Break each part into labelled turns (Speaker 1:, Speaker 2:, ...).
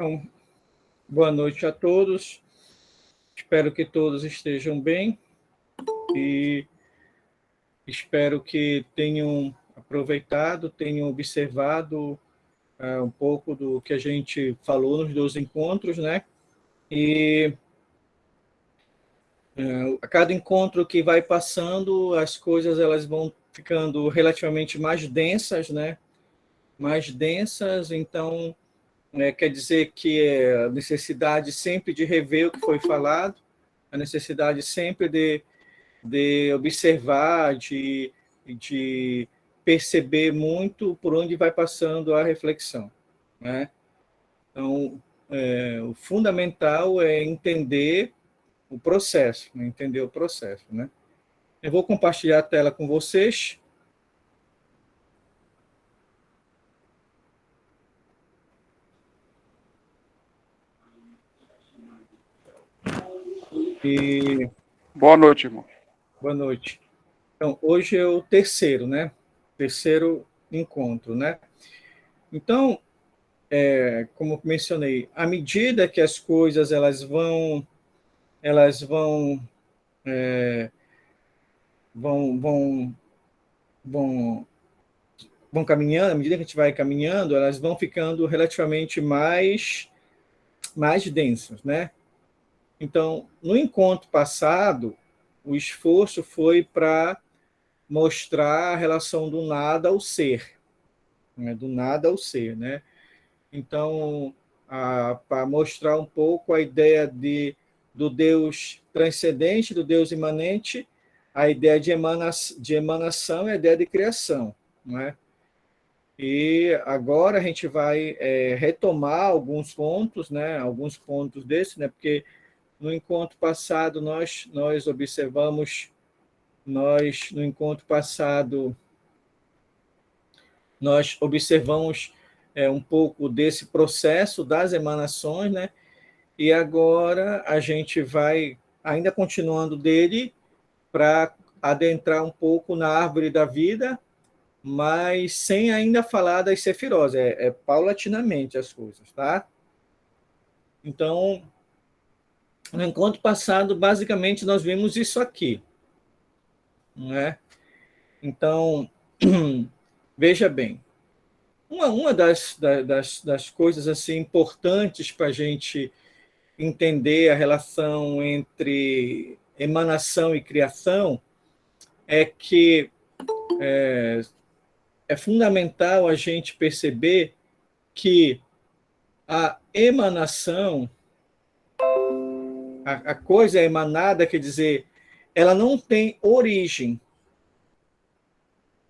Speaker 1: Então, boa noite a todos. Espero que todos estejam bem e espero que tenham aproveitado, tenham observado um pouco do que a gente falou nos 2 encontros, né? E a cada encontro que vai passando, as coisas elas vão ficando relativamente mais densas, né? Mais densas, então quer dizer que a necessidade sempre de rever o que foi falado, a necessidade sempre de observar, de perceber muito por onde vai passando a reflexão, né? Então, o fundamental é entender o processo, né? Entender o processo, né? Eu vou compartilhar a tela com vocês. E
Speaker 2: boa noite, irmão.
Speaker 1: Boa noite. Então, hoje é o terceiro, né? Terceiro encontro, né? Então, como mencionei, à medida que as coisas elas vão, vão, vão caminhando, à medida que a gente vai caminhando, elas vão ficando relativamente mais densas, né? Então, no encontro passado, o esforço foi para mostrar a relação do nada ao ser, né? Do nada ao ser, né? Então, para mostrar um pouco a ideia do Deus transcendente, do Deus imanente, a ideia de emanação e a ideia de criação, não é? E agora a gente vai retomar alguns pontos, né? Alguns pontos desses, né? Porque no encontro passado nós observamos, no encontro passado nós observamos um pouco desse processo das emanações, né? E agora a gente vai, ainda continuando dele, para adentrar um pouco na árvore da vida, mas sem ainda falar das sefirós, paulatinamente as coisas, tá? Então, no encontro passado, basicamente, nós vimos isso aqui, não é? Então, veja bem, uma das coisas assim importantes para a gente entender a relação entre emanação e criação é que é fundamental a gente perceber que a emanação, a coisa emanada, quer dizer, ela não tem origem,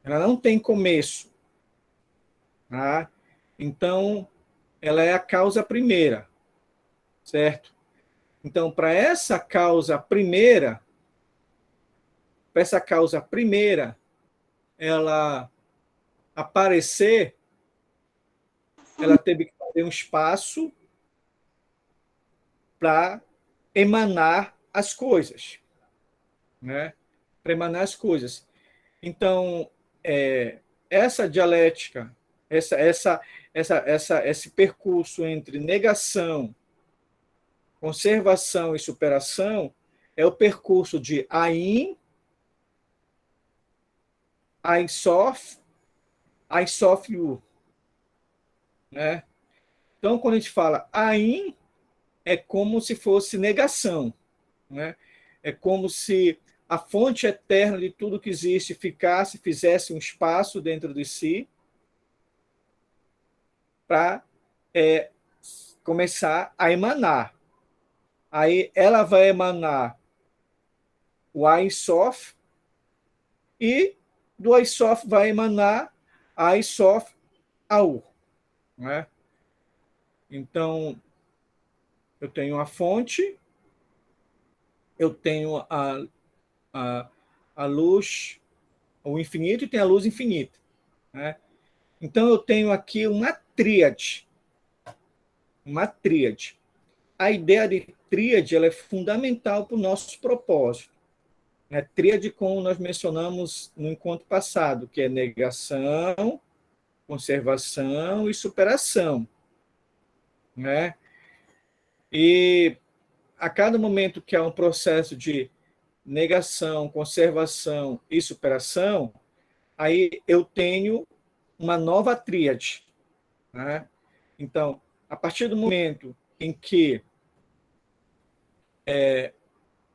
Speaker 1: ela não tem começo, tá? Então, ela é a causa primeira, certo? Então, para essa causa primeira, ela aparecer, ela teve que fazer um espaço para emanar as coisas, né? Para emanar as coisas. Então, essa dialética, esse percurso entre negação, conservação e superação é o percurso de Ain, Ein Sof, Ein Sof Yu, né? Então, quando a gente fala Ain, é como se fosse negação, né? É como se a fonte eterna de tudo que existe fizesse um espaço dentro de si para começar a emanar. Aí ela vai emanar o Ein Sof e do Ein Sof vai emanar a Ein Sof Aur, né? Então, eu tenho a fonte, eu tenho a luz, o infinito, e tem a luz infinita, né? Então, eu tenho aqui uma tríade. Uma tríade. A ideia de tríade ela é fundamental para o nosso propósito. Né? Tríade, como nós mencionamos no encontro passado, que é negação, conservação e superação. né? E a cada momento que há um processo de negação, conservação e superação, aí eu tenho uma nova tríade, né? Então, a partir do momento em que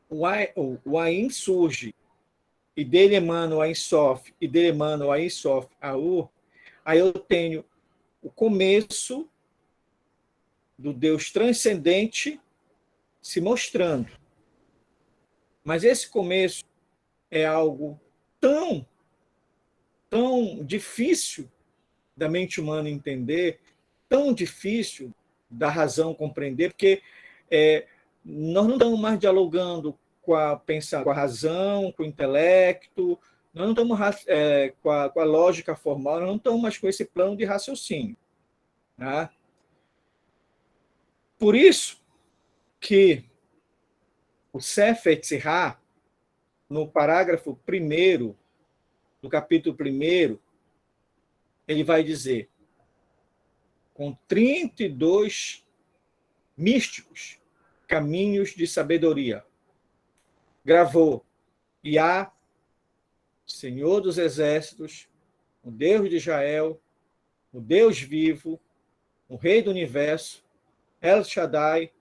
Speaker 1: o Ain surge, e dele emana o Ain Sof, e dele emana o Ain Sof Aur, aí eu tenho o começo do Deus transcendente se mostrando. Mas esse começo é algo tão, tão difícil da mente humana entender, tão difícil da razão compreender, porque nós não estamos mais dialogando com a razão, com o intelecto, nós não estamos com a lógica formal, nós não estamos mais com esse plano de raciocínio. Né? Por isso que o Sefer Tzirá, no parágrafo 1º do capítulo 1º, ele vai dizer, com 32 místicos caminhos de sabedoria, gravou Iá, Senhor dos Exércitos, o Deus de Israel, o Deus vivo, o Rei do Universo, El Shaddai,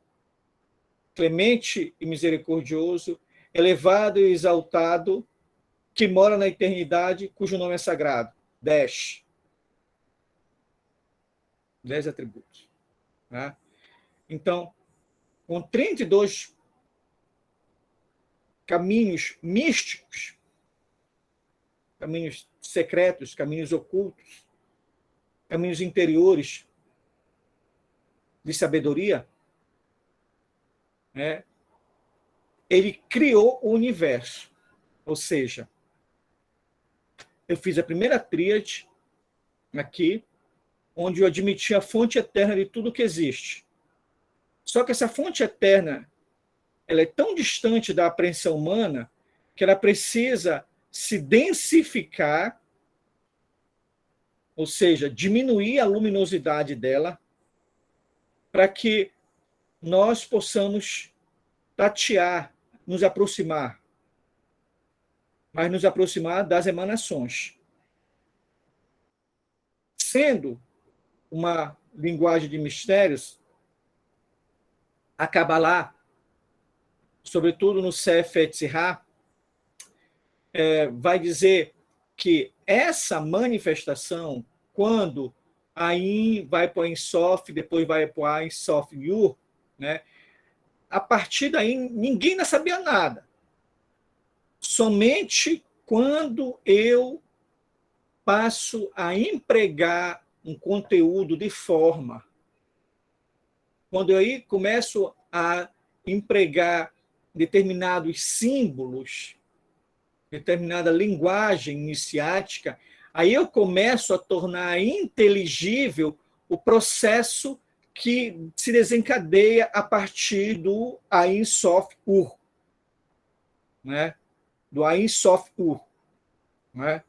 Speaker 1: clemente e misericordioso, elevado e exaltado, que mora na eternidade, cujo nome é sagrado. 10 atributos. Né? Então, com 32 caminhos místicos, caminhos secretos, caminhos ocultos, caminhos interiores de sabedoria, né? Ele criou o universo. Ou seja, eu fiz a primeira tríade aqui, onde eu admiti a fonte eterna de tudo que existe. Só que essa fonte eterna, ela é tão distante da apreensão humana que ela precisa se densificar, ou seja, diminuir a luminosidade dela, para que nós possamos tatear, nos aproximar, mas nos aproximar das emanações. Sendo uma linguagem de mistérios, a Kabbalah, sobretudo no Sefer Tzirá, vai dizer que essa manifestação, quando Ain vai para o Ein Sof, depois vai para o Ein Sof Yur, né? A partir daí ninguém não sabia nada. Somente quando eu passo a empregar um conteúdo de forma, quando eu aí começo a empregar determinados símbolos, determinada linguagem iniciática, aí eu começo a tornar inteligível o processo que se desencadeia a partir do Ain Sof Ur, né? Do Ain Sof Ur, né?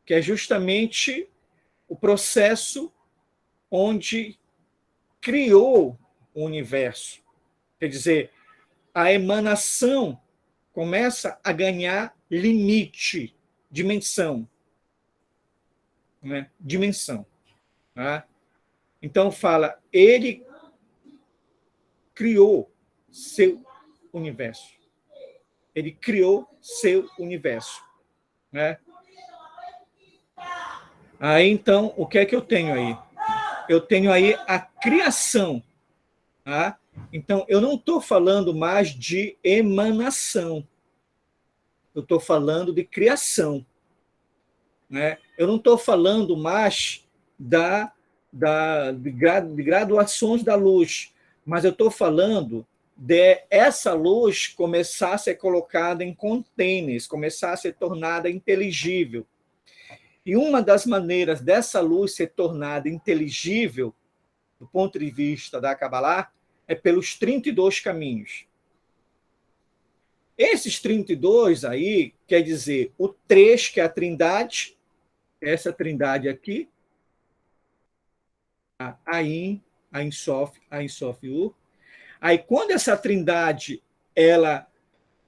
Speaker 1: Que é justamente o processo onde criou o universo. Quer dizer, a emanação começa a ganhar limite, dimensão. Né? Dimensão. Tá? Então fala, ele criou seu universo. Ele criou seu universo. Né? Aí, então, o que é que eu tenho aí? Eu tenho aí a criação. Tá? Então, eu não estou falando mais de emanação. Eu estou falando de criação. Né? Eu não estou falando mais de graduações da luz, mas eu estou falando de essa luz começar a ser colocada em containers, começar a ser tornada inteligível. E uma das maneiras dessa luz ser tornada inteligível, do ponto de vista da Kabbalah, é pelos 32 caminhos. Esses 32 aí, quer dizer, o 3, que é a trindade, essa trindade aqui, a Ain, Ein Sof, Ur. Aí, quando essa trindade ela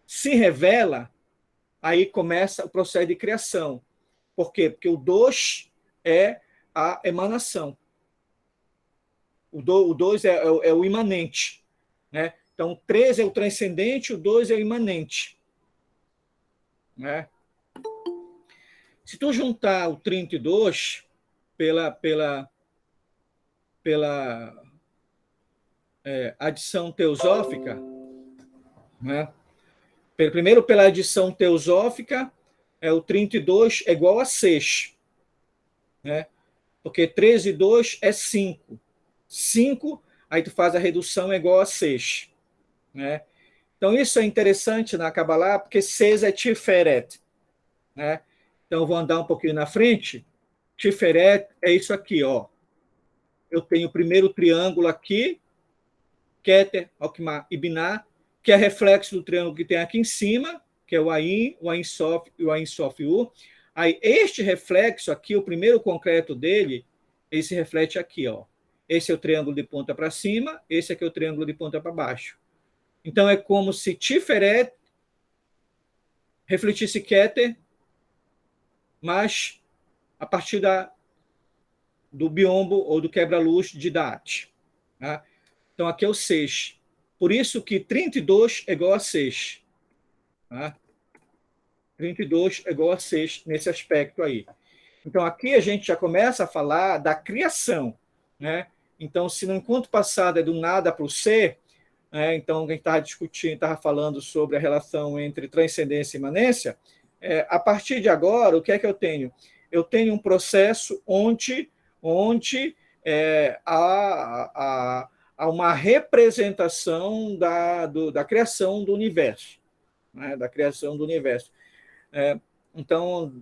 Speaker 1: se revela, aí começa o processo de criação. Por quê? Porque o 2 é a emanação. O 2 é o imanente. Né? Então, o 3 é o transcendente, o 2 é o imanente. Né? Se tu juntar o 32 pela adição teosófica, né? Primeiro pela adição teosófica, o 32 é igual a 6. Né? Porque 13 e 2 é 5. 5, aí tu faz a redução, é igual a 6. Né? Então, isso é interessante na Kabbalah, porque 6 é Tiferet. Né? Então, eu vou andar um pouquinho na frente. Tiferet é isso aqui, ó. Eu tenho o primeiro triângulo aqui, Keter, Okma e Binah, que é reflexo do triângulo que tem aqui em cima, que é o Ain Sof e o Ain Sof Ur. Aí, este reflexo aqui, o primeiro concreto dele, ele se reflete aqui, ó. Esse é o triângulo de ponta para cima, esse aqui é o triângulo de ponta para baixo. Então, é como se Tiferet refletisse Keter, mas a partir do biombo ou do quebra-luz de Da'at. Tá? Então, aqui é o 6. Por isso que 32 é igual a 6. Tá? 32 é igual a 6 nesse aspecto aí. Então, aqui a gente já começa a falar da criação. Né? Então, se no encontro passado é do nada para o ser, então a gente estava discutindo, estava falando sobre a relação entre transcendência e imanência, a partir de agora, o que é que eu tenho? Eu tenho um processo onde há uma representação da criação do universo. Né? Da criação do universo. Então,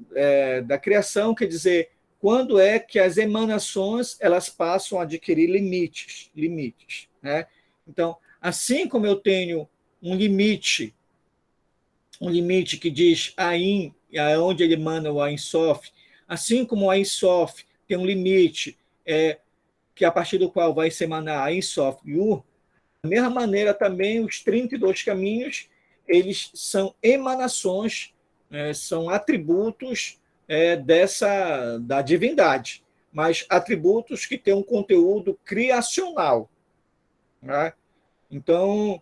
Speaker 1: da criação, quer dizer, quando é que as emanações elas passam a adquirir limites. Né? Então, assim como eu tenho um limite que diz Ain, onde ele emana o Ain Sof, assim como o Ain Sof tem um limite que a partir do qual vai se emanar Ain Sof Ur, da mesma maneira também os 32 caminhos, eles são emanações, são atributos da divindade, mas atributos que têm um conteúdo criacional. Né? Então,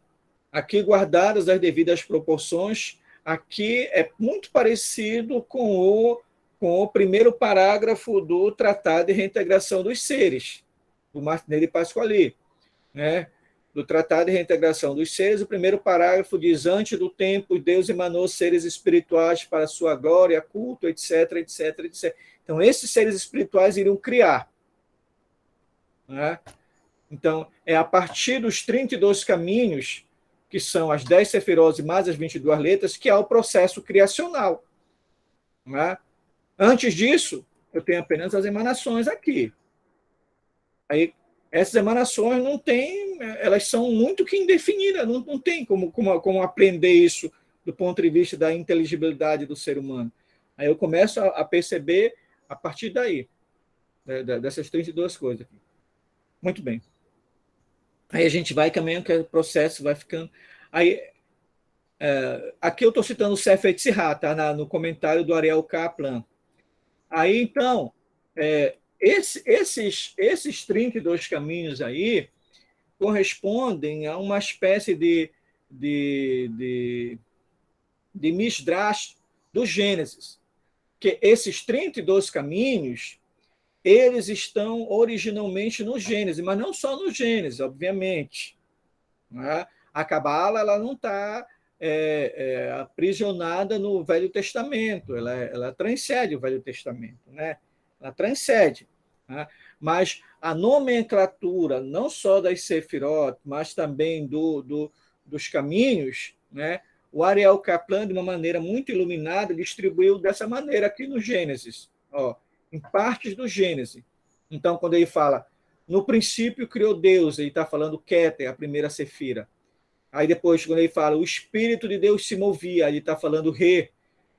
Speaker 1: aqui guardadas as devidas proporções, aqui é muito parecido com o primeiro parágrafo do Tratado de Reintegração dos Seres, do Martinelli Pasquali, né? Do Tratado de Reintegração dos Seres, o primeiro parágrafo diz: antes do tempo, Deus emanou seres espirituais para a sua glória, culto, etc, etc, etc. Então, esses seres espirituais iriam criar. Né? Então, é a partir dos 32 caminhos, que são as 10 sefirot mais as 22 letras, que há o processo criacional. Né? Antes disso, eu tenho apenas as emanações aqui. Aí, essas emanações não têm, elas são muito que indefinidas, não tem como aprender isso do ponto de vista da inteligibilidade do ser humano. Aí eu começo a perceber a partir daí, dessas 32 coisas aqui. Muito bem. Aí a gente vai caminhando, que o processo vai ficando. Aí, aqui eu estou citando o Sefer Yetzirah, tá? No comentário do Ariel Kaplan. Aí, então, esses 32 caminhos aí correspondem a uma espécie de Midrash do Gênesis, que esses 32 caminhos, eles estão originalmente no Gênesis, mas não só no Gênesis, obviamente. Né? A Cabala ela não está aprisionada no Velho Testamento, ela transcende o Velho Testamento, né? Ela transcende. Né? Mas a nomenclatura, não só das Sefirot, mas também dos caminhos, né? O Ariel Kaplan, de uma maneira muito iluminada, distribuiu dessa maneira aqui no Gênesis, ó, em partes do Gênesis. Então, quando ele fala, no princípio criou Deus, ele está falando Keter, a primeira sefira. Aí depois, quando ele fala, o Espírito de Deus se movia, ele está falando Re,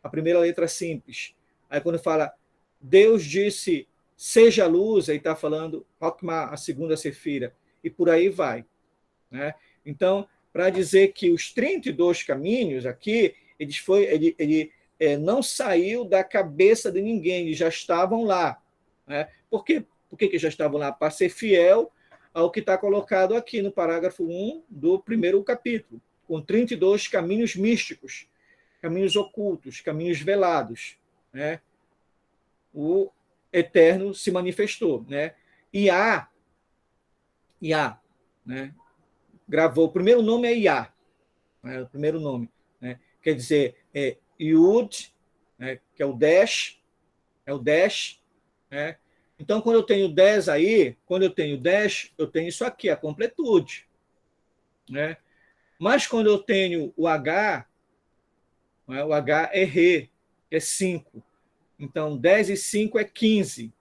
Speaker 1: a primeira letra simples. Aí quando fala, Deus disse, seja luz, ele está falando Hokmah, a segunda sefira. e por aí vai, né? Então, para dizer que os 32 caminhos aqui, ele não saiu da cabeça de ninguém, eles já estavam lá, né? Por que já estavam lá? Para ser fiel ao que está colocado aqui no parágrafo 1 do primeiro capítulo, com 32 caminhos místicos, caminhos ocultos, caminhos velados, né? O Eterno se manifestou, né? Iá, né? Gravou. O primeiro nome é Iá, né? O primeiro nome, né? Quer dizer, Yud, né? Que é o Dash, né? Então, quando eu tenho 10 aí, quando eu tenho 10, eu tenho isso aqui, a completude, né? Mas quando eu tenho o H, né? O H é Re, que é 5. Então, 10 e 5 é 15,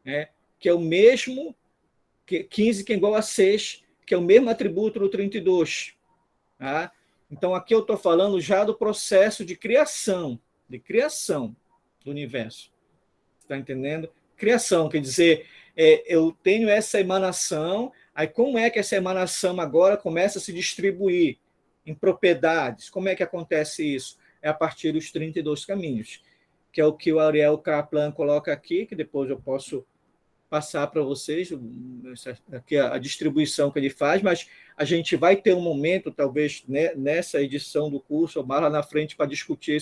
Speaker 1: né? Que é o mesmo, 15 que é igual a 6, que é o mesmo atributo do 32. Tá? Então, aqui eu estou falando já do processo de criação do universo. Está entendendo? Criação, quer dizer, eu tenho essa emanação, aí como é que essa emanação agora começa a se distribuir em propriedades? Como é que acontece isso? É a partir dos 32 caminhos, que é o que o Ariel Kaplan coloca aqui, que depois eu posso passar para vocês aqui a distribuição que ele faz, mas a gente vai ter um momento, talvez, né, nessa edição do curso, ou mais lá na frente, para discutir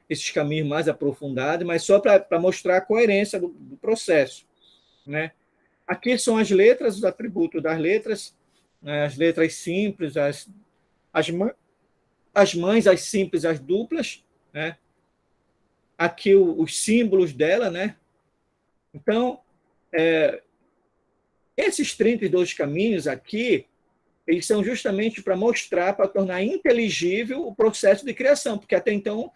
Speaker 1: esses caminhos mais aprofundados, mas só para mostrar a coerência do processo, né? Aqui são as letras, os atributos das letras, né, as letras simples, as, as mães, as simples, as duplas, né? Aqui os símbolos dela, né? Então, esses 32 caminhos aqui, eles são justamente para mostrar, para tornar inteligível o processo de criação, porque até então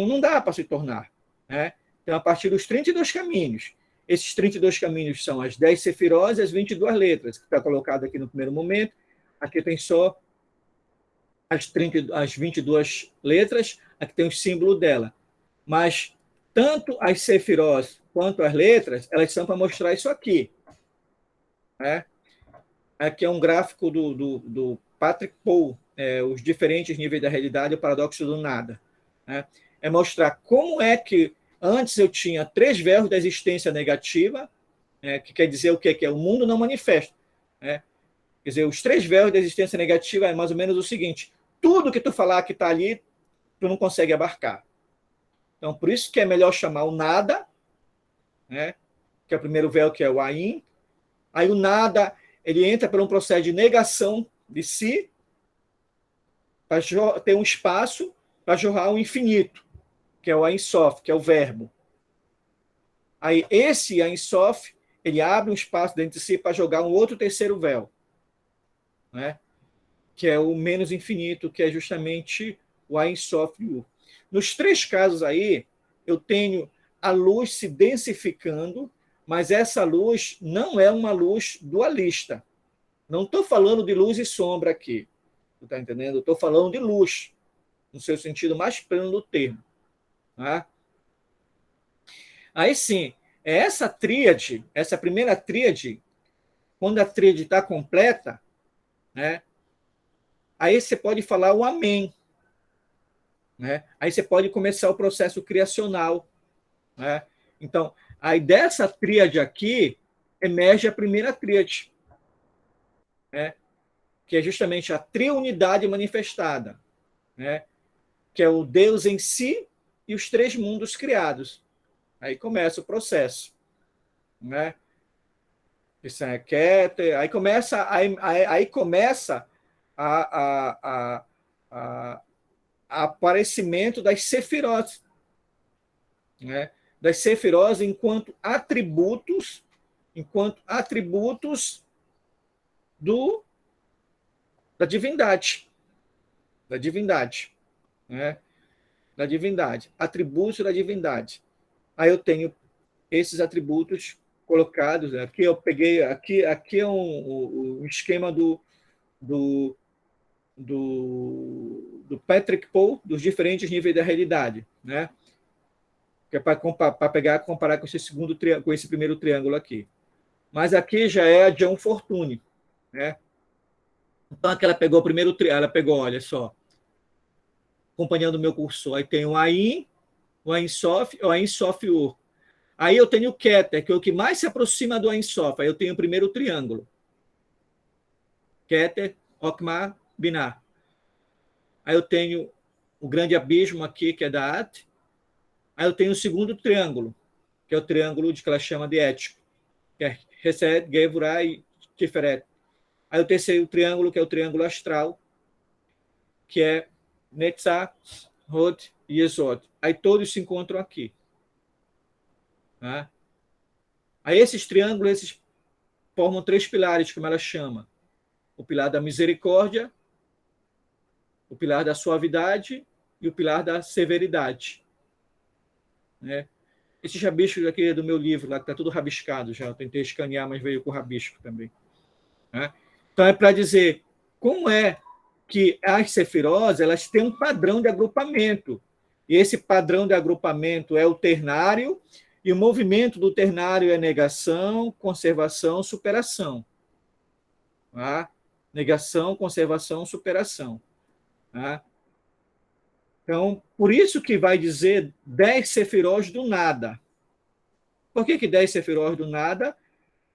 Speaker 1: não dá para se tornar, né? Então, a partir dos 32 caminhos, esses 32 caminhos são as 10 sefirós e as 22 letras, que está colocado aqui no primeiro momento. Aqui tem só as 22 letras, aqui tem o símbolo dela. Mas tanto as sefirós quanto as letras, elas são para mostrar isso aqui, né? Aqui é um gráfico do Patrick Pohl, os diferentes níveis da realidade e o paradoxo do nada, né? É mostrar como é que antes eu tinha 3 verbos da existência negativa, que quer dizer o quê? Que é o mundo não manifesto, né? Quer dizer, os 3 verbos da existência negativa é mais ou menos o seguinte: tudo que tu falar que está ali, tu não consegue abarcar. Então, por isso que é melhor chamar o nada, né? Que é o primeiro véu, que é o Ain. Aí o nada, ele entra por um processo de negação de si, para ter um espaço para jorrar o infinito, que é o Ein Sof, que é o verbo. Aí esse Ein Sof, ele abre um espaço dentro de si para jogar um outro terceiro véu, né? Que é o menos infinito, que é justamente o Ein Sof. Nos 3 casos aí, eu tenho a luz se densificando, mas essa luz não é uma luz dualista. Não estou falando de luz e sombra aqui, está entendendo? Estou falando de luz, no seu sentido mais pleno do termo. Tá? Aí sim, essa tríade, essa primeira tríade, quando a tríade está completa, né, aí você pode falar o amém. Né? Aí você pode começar o processo criacional. Né? Então, aí dessa tríade aqui, emerge a primeira tríade, né? Que é justamente a triunidade manifestada, né? Que é o Deus em si e os 3 mundos criados. Aí começa o processo. Né? Isso é Keter, aí começa a aparecimento das sefirot, né? Das sefirot enquanto atributos do da divindade, da divindade, né? Da divindade, atributos da divindade. Aí eu tenho esses atributos colocados. Né? Aqui eu peguei, aqui é um esquema do, do Patrick Pohl, dos diferentes níveis da realidade, né? Que é para comparar com esse primeiro triângulo aqui. Mas aqui já é a John Fortune, né? Então, aqui ela pegou o primeiro ela pegou, olha só, acompanhando o meu cursor. Aí tem o Ain, o Ain Sof, o Ain Sof Ur. Aí eu tenho o Keter, que é o que mais se aproxima do Ain Sof. Aí eu tenho o primeiro triângulo. Keter, Okma, Binah. Aí eu tenho o grande abismo aqui, que é da At. Aí eu tenho o segundo triângulo, que é o triângulo de que ela chama de ético, que é Hesed, Gevurah e Tiferet. Aí o terceiro triângulo, que é o triângulo astral, que é Netzah, Hod e Yesod. Aí todos se encontram aqui. Tá? Aí esses triângulos esses formam três pilares, como ela chama. O pilar da misericórdia, o pilar da suavidade e o pilar da severidade. Né? Esses rabiscos aqui do meu livro, lá que está tudo rabiscado já, eu tentei escanear, mas veio com rabisco também. Né? Então é para dizer como é que as sefirós elas têm um padrão de agrupamento. E esse padrão de agrupamento é o ternário, e o movimento do ternário é negação, conservação, superação. Tá? Negação, conservação, superação. Tá? Então, por isso que vai dizer 10 sefirós do nada. Por que 10 sefirós do nada?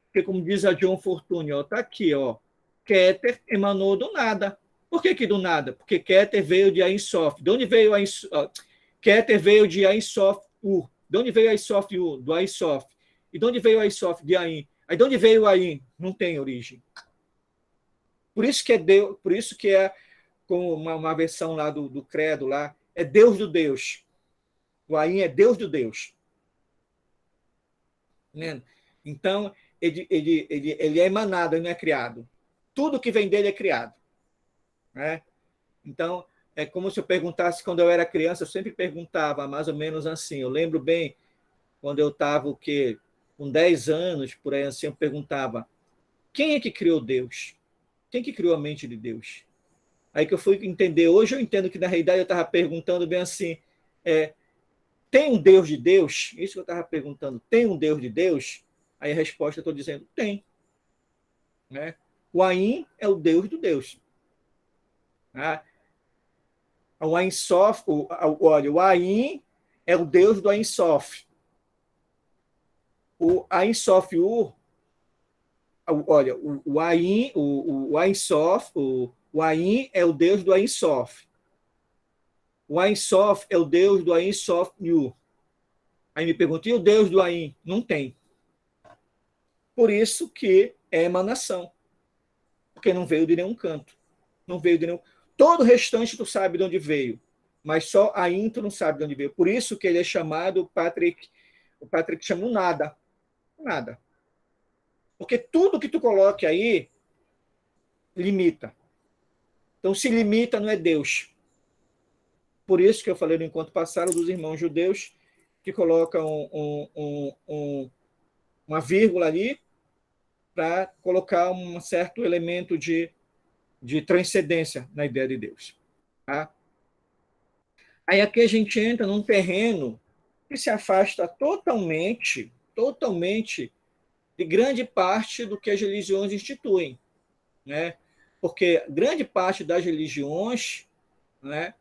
Speaker 1: Porque, como diz a John Fortune, está aqui, ó, Keter emanou do nada. Por que do nada? Porque Keter veio de Ain Sof. De onde veio Ain Sof? Keter veio de Ain Sof Ur. De onde veio Ain Sof Ur? Do Ain Sof. E de onde veio Ain Sof? De Ain. Aí de onde veio o Ain? Não tem origem. Por isso que é Deus, por isso que é com uma versão lá do credo lá, é Deus do Deus. O Ain é Deus do Deus. Né? Então, ele é emanado, ele não é criado. Tudo que vem dele é criado. Né? Então, é como se eu perguntasse, quando eu era criança, eu sempre perguntava mais ou menos assim. Eu lembro bem, quando eu estava com 10 anos, por aí assim, eu perguntava, quem é que criou Deus? Quem que criou a mente de Deus? Aí que eu fui entender, hoje eu entendo que na realidade eu estava perguntando bem assim, tem um Deus de Deus? Isso que eu estava perguntando, tem um Deus de Deus? Aí a resposta eu estou dizendo, tem. Né? O Ain é o Deus do Deus. Tá? O Ain Sof, olha, o Ain é o Deus do Ain Sof. O Ain Sof Ur, olha, o Ain, o Ain Sof, o Ain é o Deus do Ain Sof. O Ain Sof é o Deus do Ain Sof Ur. Aí me pergunta, e o Deus do Ain? Não tem. Por isso que é emanação. Porque não veio de nenhum canto. Não veio de nenhum. Todo o restante tu sabe de onde veio, mas só Ain tu não sabe de onde veio. Por isso que ele é chamado o Patrick chama o nada. Nada. Porque tudo que tu coloque aí limita. Então, se limita, não é Deus. Por isso que eu falei no encontro passado dos irmãos judeus que colocam uma vírgula ali para colocar um certo elemento de transcendência na ideia de Deus. Tá? Aí aqui a gente entra num terreno que se afasta totalmente de grande parte do que as religiões instituem. Né? Porque grande parte das religiões, né,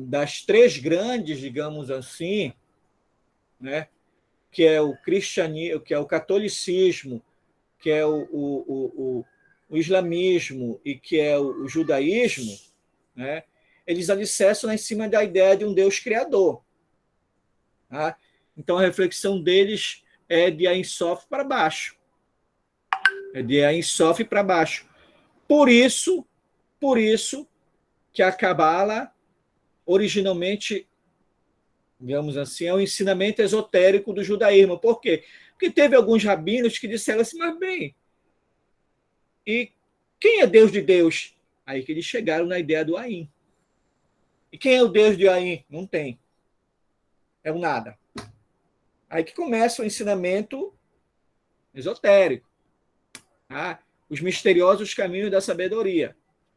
Speaker 1: das três grandes, digamos assim, né, que é o cristianismo, que é o catolicismo, que é o islamismo e que é o judaísmo, né, eles alicerçam em cima da ideia de um Deus criador. Tá? Então a reflexão deles é de Ein Sof para baixo. É de Ein Sof para baixo. Por isso que a Cabala originalmente, digamos assim, é um ensinamento esotérico do judaísmo. Por quê? Porque teve alguns rabinos que disseram assim, mas bem, e quem é Deus de Deus? Aí que eles chegaram na ideia do Ain. E quem é o Deus de Ain? Não tem. É o nada. Aí que começa o ensinamento esotérico. Tá? Os misteriosos caminhos da sabedoria.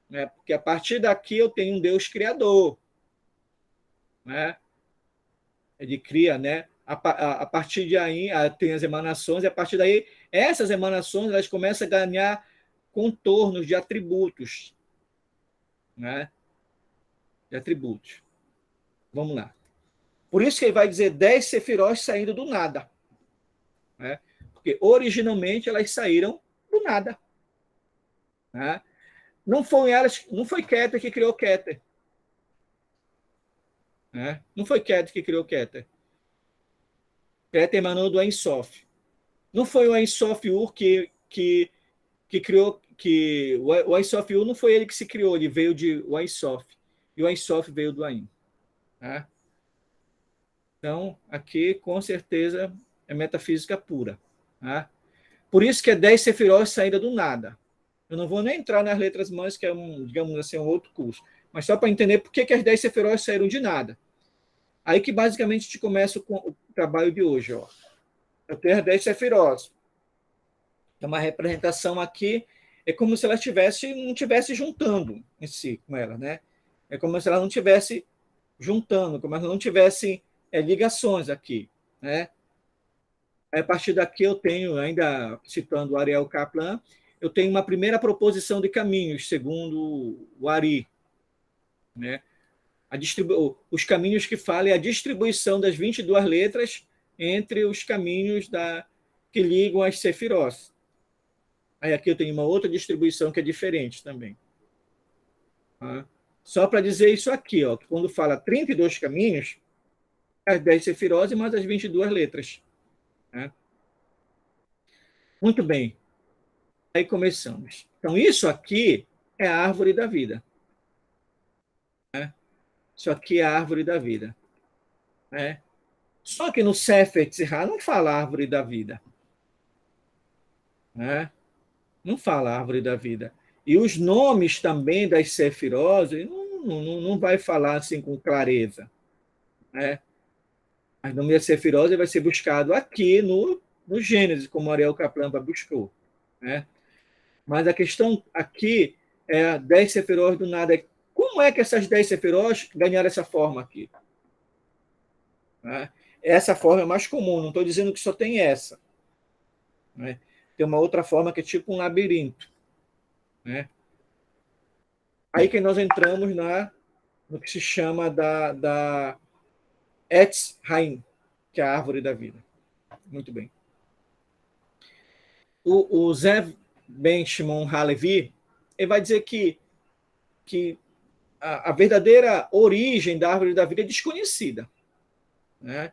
Speaker 1: Né? Porque a partir daqui eu tenho um Deus criador. Né? Ele cria, né, A partir de aí tem as emanações, e a partir daí essas emanações elas começam a ganhar contornos de atributos, né? De atributos. Vamos lá. Por isso que ele vai dizer 10 sefirós saindo do nada, né? Porque originalmente elas saíram do nada, né? Não foi Keter que criou Keter, né? Não foi Keter que criou Keter. Keter emanou do Ein Sof. Não foi o Ein Sof Ur que criou, que o Ein Sof Ur não foi ele que se criou, ele veio de o Ein Sof. E o Ein Sof veio do Ain, né? Então, aqui, com certeza, é metafísica pura, né? Por isso que é 10 sefirós saída do nada. Eu não vou nem entrar nas letras mães, que é digamos assim, um outro curso. Mas só para entender por que as 10 sefirós saíram de nada. Aí que basicamente te começa o trabalho de hoje. Ó. Eu tenho as 10 sefirós. Então, uma representação aqui é como se ela não estivesse juntando em si com ela, né? É como se ela não estivesse juntando, como se ela não tivesse ligações aqui, né? A partir daqui eu tenho, ainda citando o Ariel Kaplan, eu tenho uma primeira proposição de caminhos, segundo o Ari, né? Os caminhos que falam é a distribuição das 22 letras entre os caminhos que ligam as sefirós. Aí aqui eu tenho uma outra distribuição que é diferente também. Tá? Só para dizer isso aqui, ó, que quando fala 32 caminhos, as 10 sefirós e mais as 22 letras. Né? Muito bem. Aí começamos. Então, isso aqui é a árvore da vida. Né? Isso aqui é a árvore da vida. Né? Só que no Sefer Tzirá não fala árvore da vida. Né? Não fala árvore da vida. E os nomes também das sefirós não vai falar assim com clareza. Né? Mas nome das sefirós vai ser buscado aqui no Gênesis, como Ariel Kaplan buscou. Né? Mas a questão aqui é 10 sefirós do nada. Como é que essas 10 sefirós ganharam essa forma aqui? Né? Essa forma é mais comum, não estou dizendo que só tem essa. Né? Tem uma outra forma que é tipo um labirinto. Né? Aí que nós entramos no que se chama da Etz Haim, que é a árvore da vida. Muito bem. O Zev Ben Shimon Halevi, ele vai dizer que a verdadeira origem da árvore da vida é desconhecida. Né?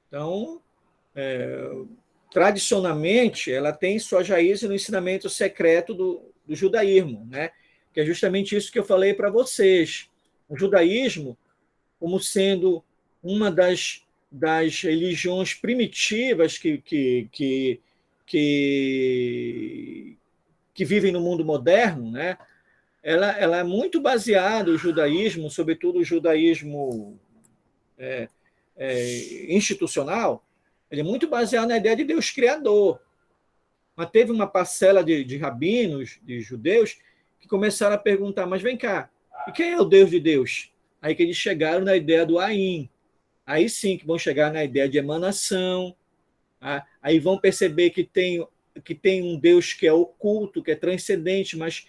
Speaker 1: Então, tradicionalmente, ela tem sua raiz no ensinamento secreto do judaísmo, né? Que é justamente isso que eu falei para vocês. O judaísmo, como sendo uma das religiões primitivas que vivem no mundo moderno, né? Ela é muito baseada, o judaísmo, sobretudo o judaísmo institucional, ele é muito baseado na ideia de Deus criador. Mas teve uma parcela de rabinos, de judeus, que começaram a perguntar, mas vem cá, e quem é o Deus de Deus? Aí que eles chegaram na ideia do Ain. Aí sim que vão chegar na ideia de emanação. Tá? Aí vão perceber que tem um Deus que é oculto, que é transcendente, mas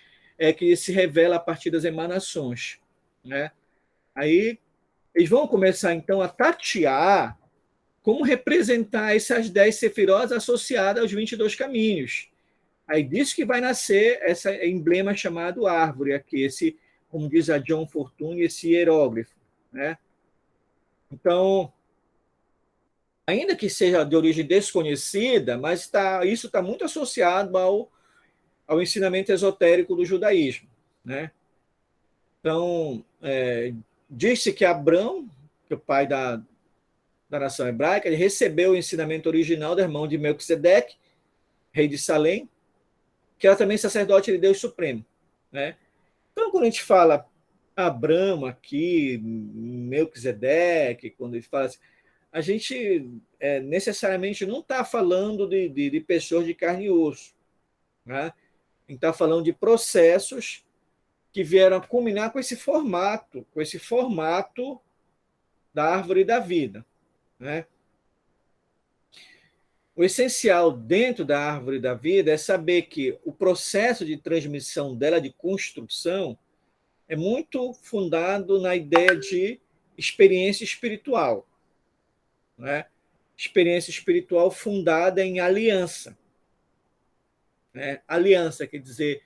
Speaker 1: que se revela a partir das emanações. Né? Aí eles vão começar, então, a tatear como representar essas 10 sefirós associadas aos 22 caminhos. Aí disso que vai nascer esse emblema chamado árvore, aqui, como diz a John Fortune, esse hieróglifo. Né? Então, ainda que seja de origem desconhecida, mas isso está muito associado ao ensinamento esotérico do judaísmo. Né? Então, diz-se que Abrão, que é o pai da nação hebraica, ele recebeu o ensinamento original do irmão de Melquisedeque, rei de Salém, que era também sacerdote de Deus Supremo. Né? Então, quando a gente fala Abrão aqui, Melquisedeque, quando ele fala assim, a gente necessariamente não está falando de pessoas de carne e osso. Né? A gente está falando de processos que vieram a culminar com esse formato da árvore da vida. Né? O essencial dentro da árvore da vida é saber que o processo de transmissão dela, de construção, é muito fundado na ideia de experiência espiritual, né? Experiência espiritual fundada em aliança, né? Aliança quer dizer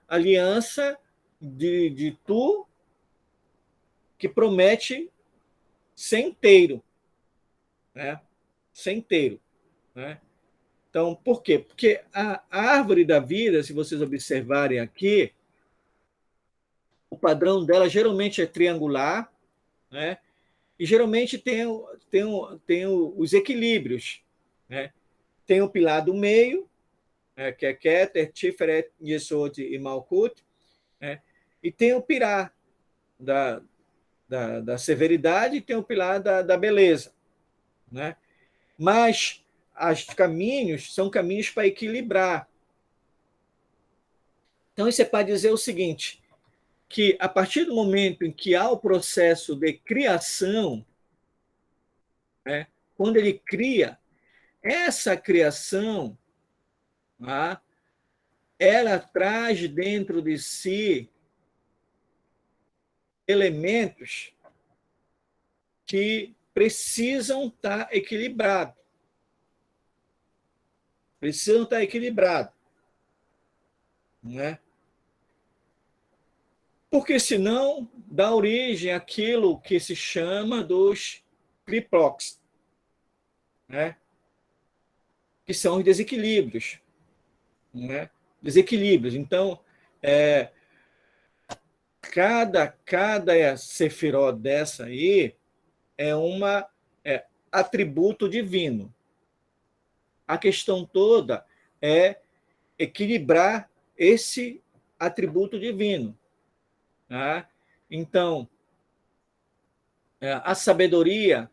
Speaker 1: aliança de tu que promete ser inteiro, né? Ser inteiro, né? Então, por quê? Porque a árvore da vida, se vocês observarem aqui, o padrão dela geralmente é triangular, né? E geralmente tem os equilíbrios, né? Tem o pilar do meio, né? Que é Keter, Tiferet, Yesod e Malkut, né? E tem o pilar da, da severidade e tem o pilar da beleza, né? Mas os caminhos são caminhos para equilibrar. Então, isso é para dizer o seguinte, que a partir do momento em que há o processo de criação, né, quando ele cria, essa criação, tá, ela traz dentro de si elementos que precisam estar equilibrados. Precisam estar equilibrados. Né? Porque senão dá origem àquilo que se chama dos cliprox, né? Que são os desequilíbrios. Né? Desequilíbrios. Então, é, cada sefiró dessa aí é uma atributo divino. A questão toda é equilibrar esse atributo divino. Tá? Então, a sabedoria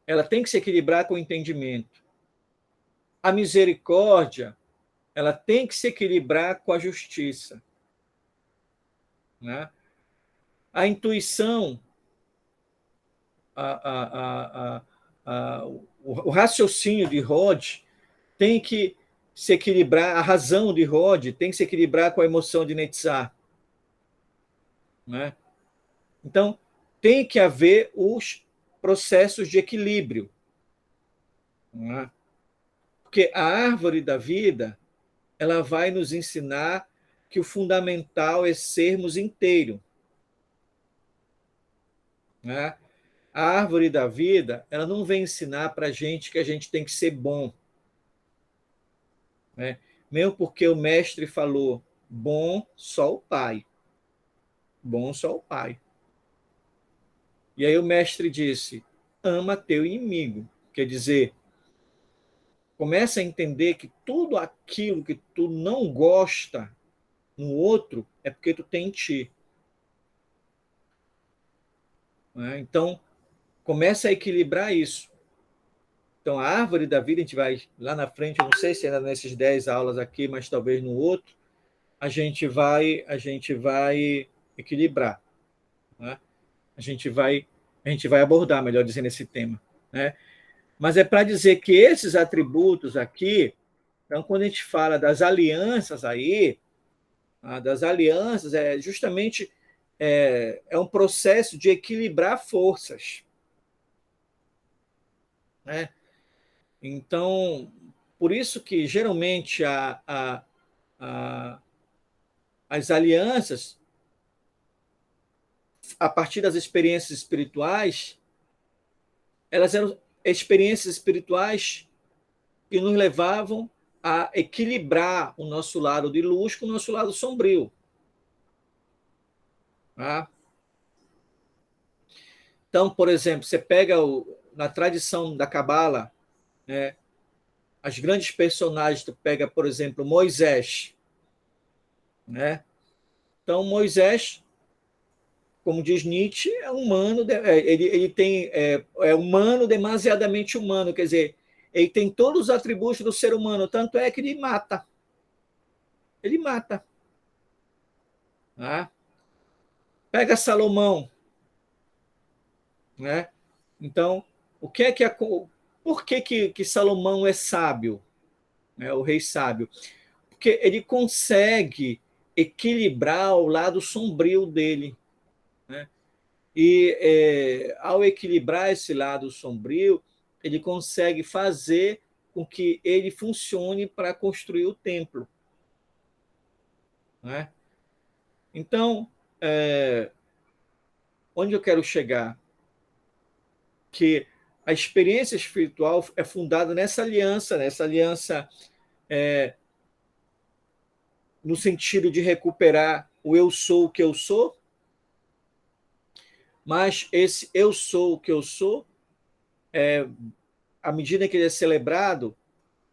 Speaker 1: ela tem que se equilibrar com o entendimento. A misericórdia ela tem que se equilibrar com a justiça. Né? A intuição, o raciocínio de Rod tem que se equilibrar, a razão de Rod tem que se equilibrar com a emoção de Netzar. Né? Então, tem que haver os processos de equilíbrio. Né? Porque a árvore da vida ela vai nos ensinar que o fundamental é sermos inteiros. Né? A árvore da vida ela não vem ensinar para a gente que a gente tem que ser bom. Né? Mesmo porque o mestre falou, bom só o Pai. Bom só o Pai. E aí o mestre disse, ama teu inimigo. Quer dizer, começa a entender que tudo aquilo que tu não gosta no outro é porque tu tem em ti. Né? Então, começa a equilibrar isso. Então, a árvore da vida, a gente vai lá na frente, eu não sei se ainda nesses 10 aulas aqui, mas talvez no outro, a gente vai equilibrar. Né? A gente vai abordar, melhor dizendo, esse tema. Né? Mas é para dizer que esses atributos aqui, então, quando a gente fala das alianças aí, das alianças, é justamente é um processo de equilibrar forças. Né? Então, por isso que geralmente a, as alianças, a partir das experiências espirituais, elas eram experiências espirituais que nos levavam a equilibrar o nosso lado de luz com o nosso lado sombrio. Tá? Então, por exemplo, você pega na tradição da Cabala, né, as grandes personagens, tu pega, por exemplo, Moisés. Né? Então, Moisés, como diz Nietzsche, é humano, ele tem, é humano, demasiadamente humano, quer dizer, ele tem todos os atributos do ser humano, tanto é que ele mata. Ele mata. Né? Pega Salomão. Né? Então, o que é que Por que Salomão é sábio, né, o rei sábio? Porque ele consegue equilibrar o lado sombrio dele, né? E ao equilibrar esse lado sombrio, ele consegue fazer com que ele funcione para construir o templo, né? Então, onde eu quero chegar? Que a experiência espiritual é fundada nessa aliança no sentido de recuperar o eu sou o que eu sou, mas esse eu sou o que eu sou, à medida que ele é celebrado,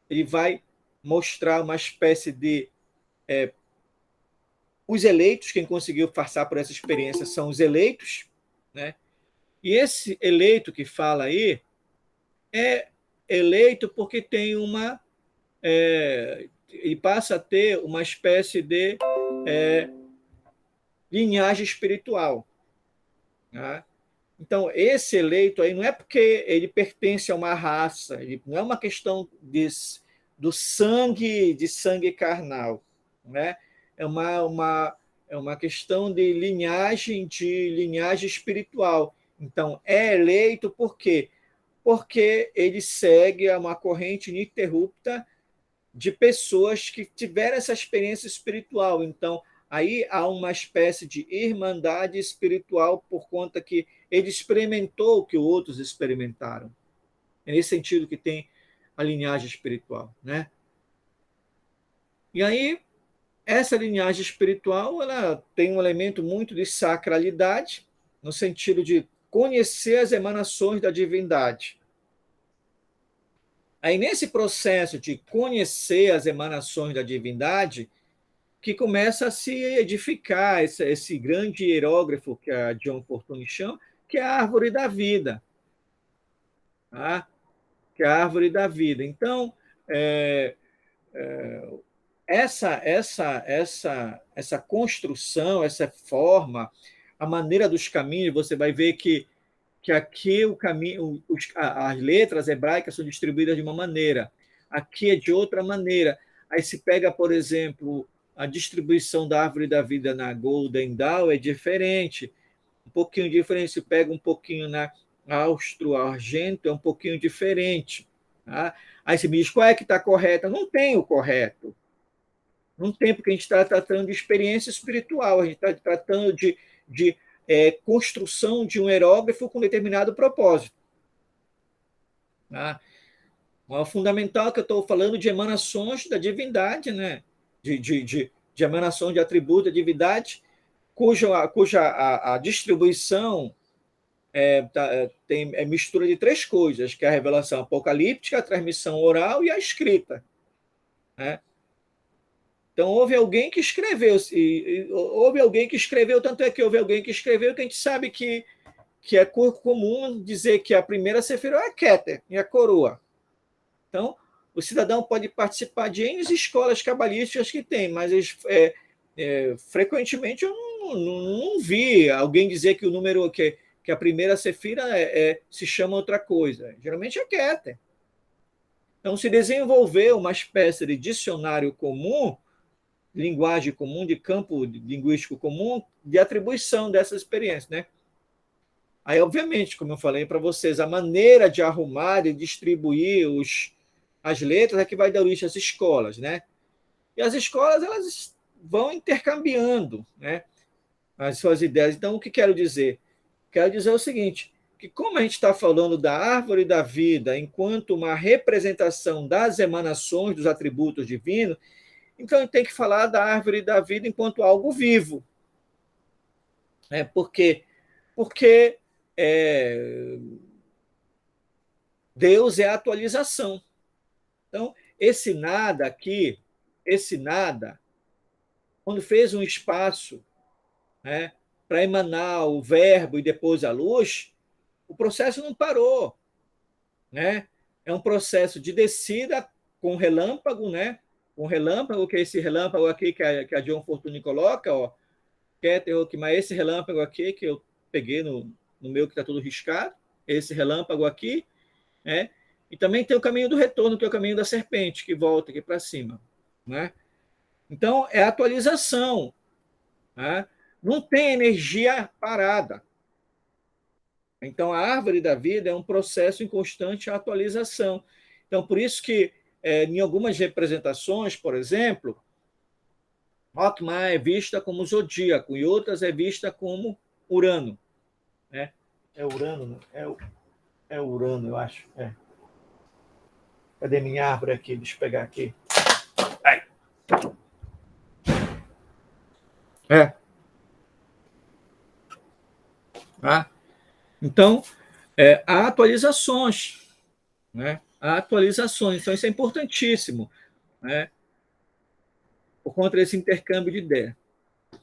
Speaker 1: ele vai mostrar uma espécie de os eleitos, quem conseguiu passar por essa experiência são os eleitos, né? E esse eleito que fala aí é eleito porque tem ele passa a ter uma espécie de linhagem espiritual, né? Então, esse eleito aí não é porque ele pertence a uma raça, não é uma questão do sangue, de sangue carnal, né? É é uma questão de linhagem espiritual. Então, é eleito por quê? Porque ele segue uma corrente ininterrupta de pessoas que tiveram essa experiência espiritual. Então, aí há uma espécie de irmandade espiritual por conta que ele experimentou o que outros experimentaram. É nesse sentido que tem a linhagem espiritual, né? E aí essa linhagem espiritual, ela tem um elemento muito de sacralidade, no sentido de conhecer as emanações da divindade. Aí nesse processo de conhecer as emanações da divindade, que começa a se edificar esse grande hierógrafo que a John Fortune chama, que é a árvore da vida, tá? Que é a árvore da vida. Então, é, essa construção, essa forma, a maneira dos caminhos, você vai ver que aqui o caminho, as letras hebraicas são distribuídas de uma maneira, aqui é de outra maneira. Aí se pega, por exemplo, a distribuição da árvore da vida na Golden Dawn é diferente, um pouquinho diferente. Se pega um pouquinho na Austro-Argento, é um pouquinho diferente. Tá? Aí se me diz qual é que está correta? Não tem o correto. Não tem, porque a gente está tratando de experiência espiritual, a gente está tratando de construção de um aerógrafo com determinado propósito. Tá? O fundamental que eu estou falando de emanações da divindade, né? De emanação de atributo da divindade, cuja a distribuição é mistura de três coisas, que é a revelação apocalíptica, a transmissão oral e a escrita, né? Então, houve alguém que escreveu, houve alguém que escreveu, tanto é que houve alguém que escreveu que a gente sabe que é comum dizer que a primeira sefirá é a Keter, e a coroa. Então, o cidadão pode participar de N escolas cabalísticas que tem, mas frequentemente eu não vi alguém dizer que o número, que a primeira sefira se chama outra coisa. Geralmente é Keter. Então, se desenvolveu uma espécie de dicionário comum, linguagem comum, de campo linguístico comum, de atribuição dessas experiências, né? Aí, obviamente, como eu falei para vocês, a maneira de arrumar e distribuir as letras é que vai dar origem às escolas, né? E as escolas, elas vão intercambiando, né, as suas ideias. Então, o que quero dizer? Quero dizer o seguinte, que como a gente está falando da árvore da vida enquanto uma representação das emanações dos atributos divinos, então a gente tem que falar da árvore da vida enquanto algo vivo. Né? Porque Deus é a atualização. Então, esse nada aqui, esse nada, quando fez um espaço, né, para emanar o verbo e depois a luz, o processo não parou. Né? É um processo de descida com relâmpago, né? Com relâmpago, que é esse relâmpago aqui que a John Fortune coloca, ó, mas esse relâmpago aqui que eu peguei no meu que está tudo riscado, esse relâmpago aqui, né? E também tem o caminho do retorno, que é o caminho da serpente, que volta aqui para cima. Né? Então, é atualização. Né? Não tem energia parada. Então, a árvore da vida é um processo em constante atualização. Então, por isso que, em algumas representações, por exemplo, Rockman é vista como zodíaco, e outras é vista como Urano. Né? É Urano, né? É Urano, eu acho. É. Cadê minha árvore aqui? Deixa eu pegar aqui. Ai. É. Tá? Então, há atualizações. Né? Há atualizações. Então, isso é importantíssimo. Né? Por conta desse intercâmbio de ideia.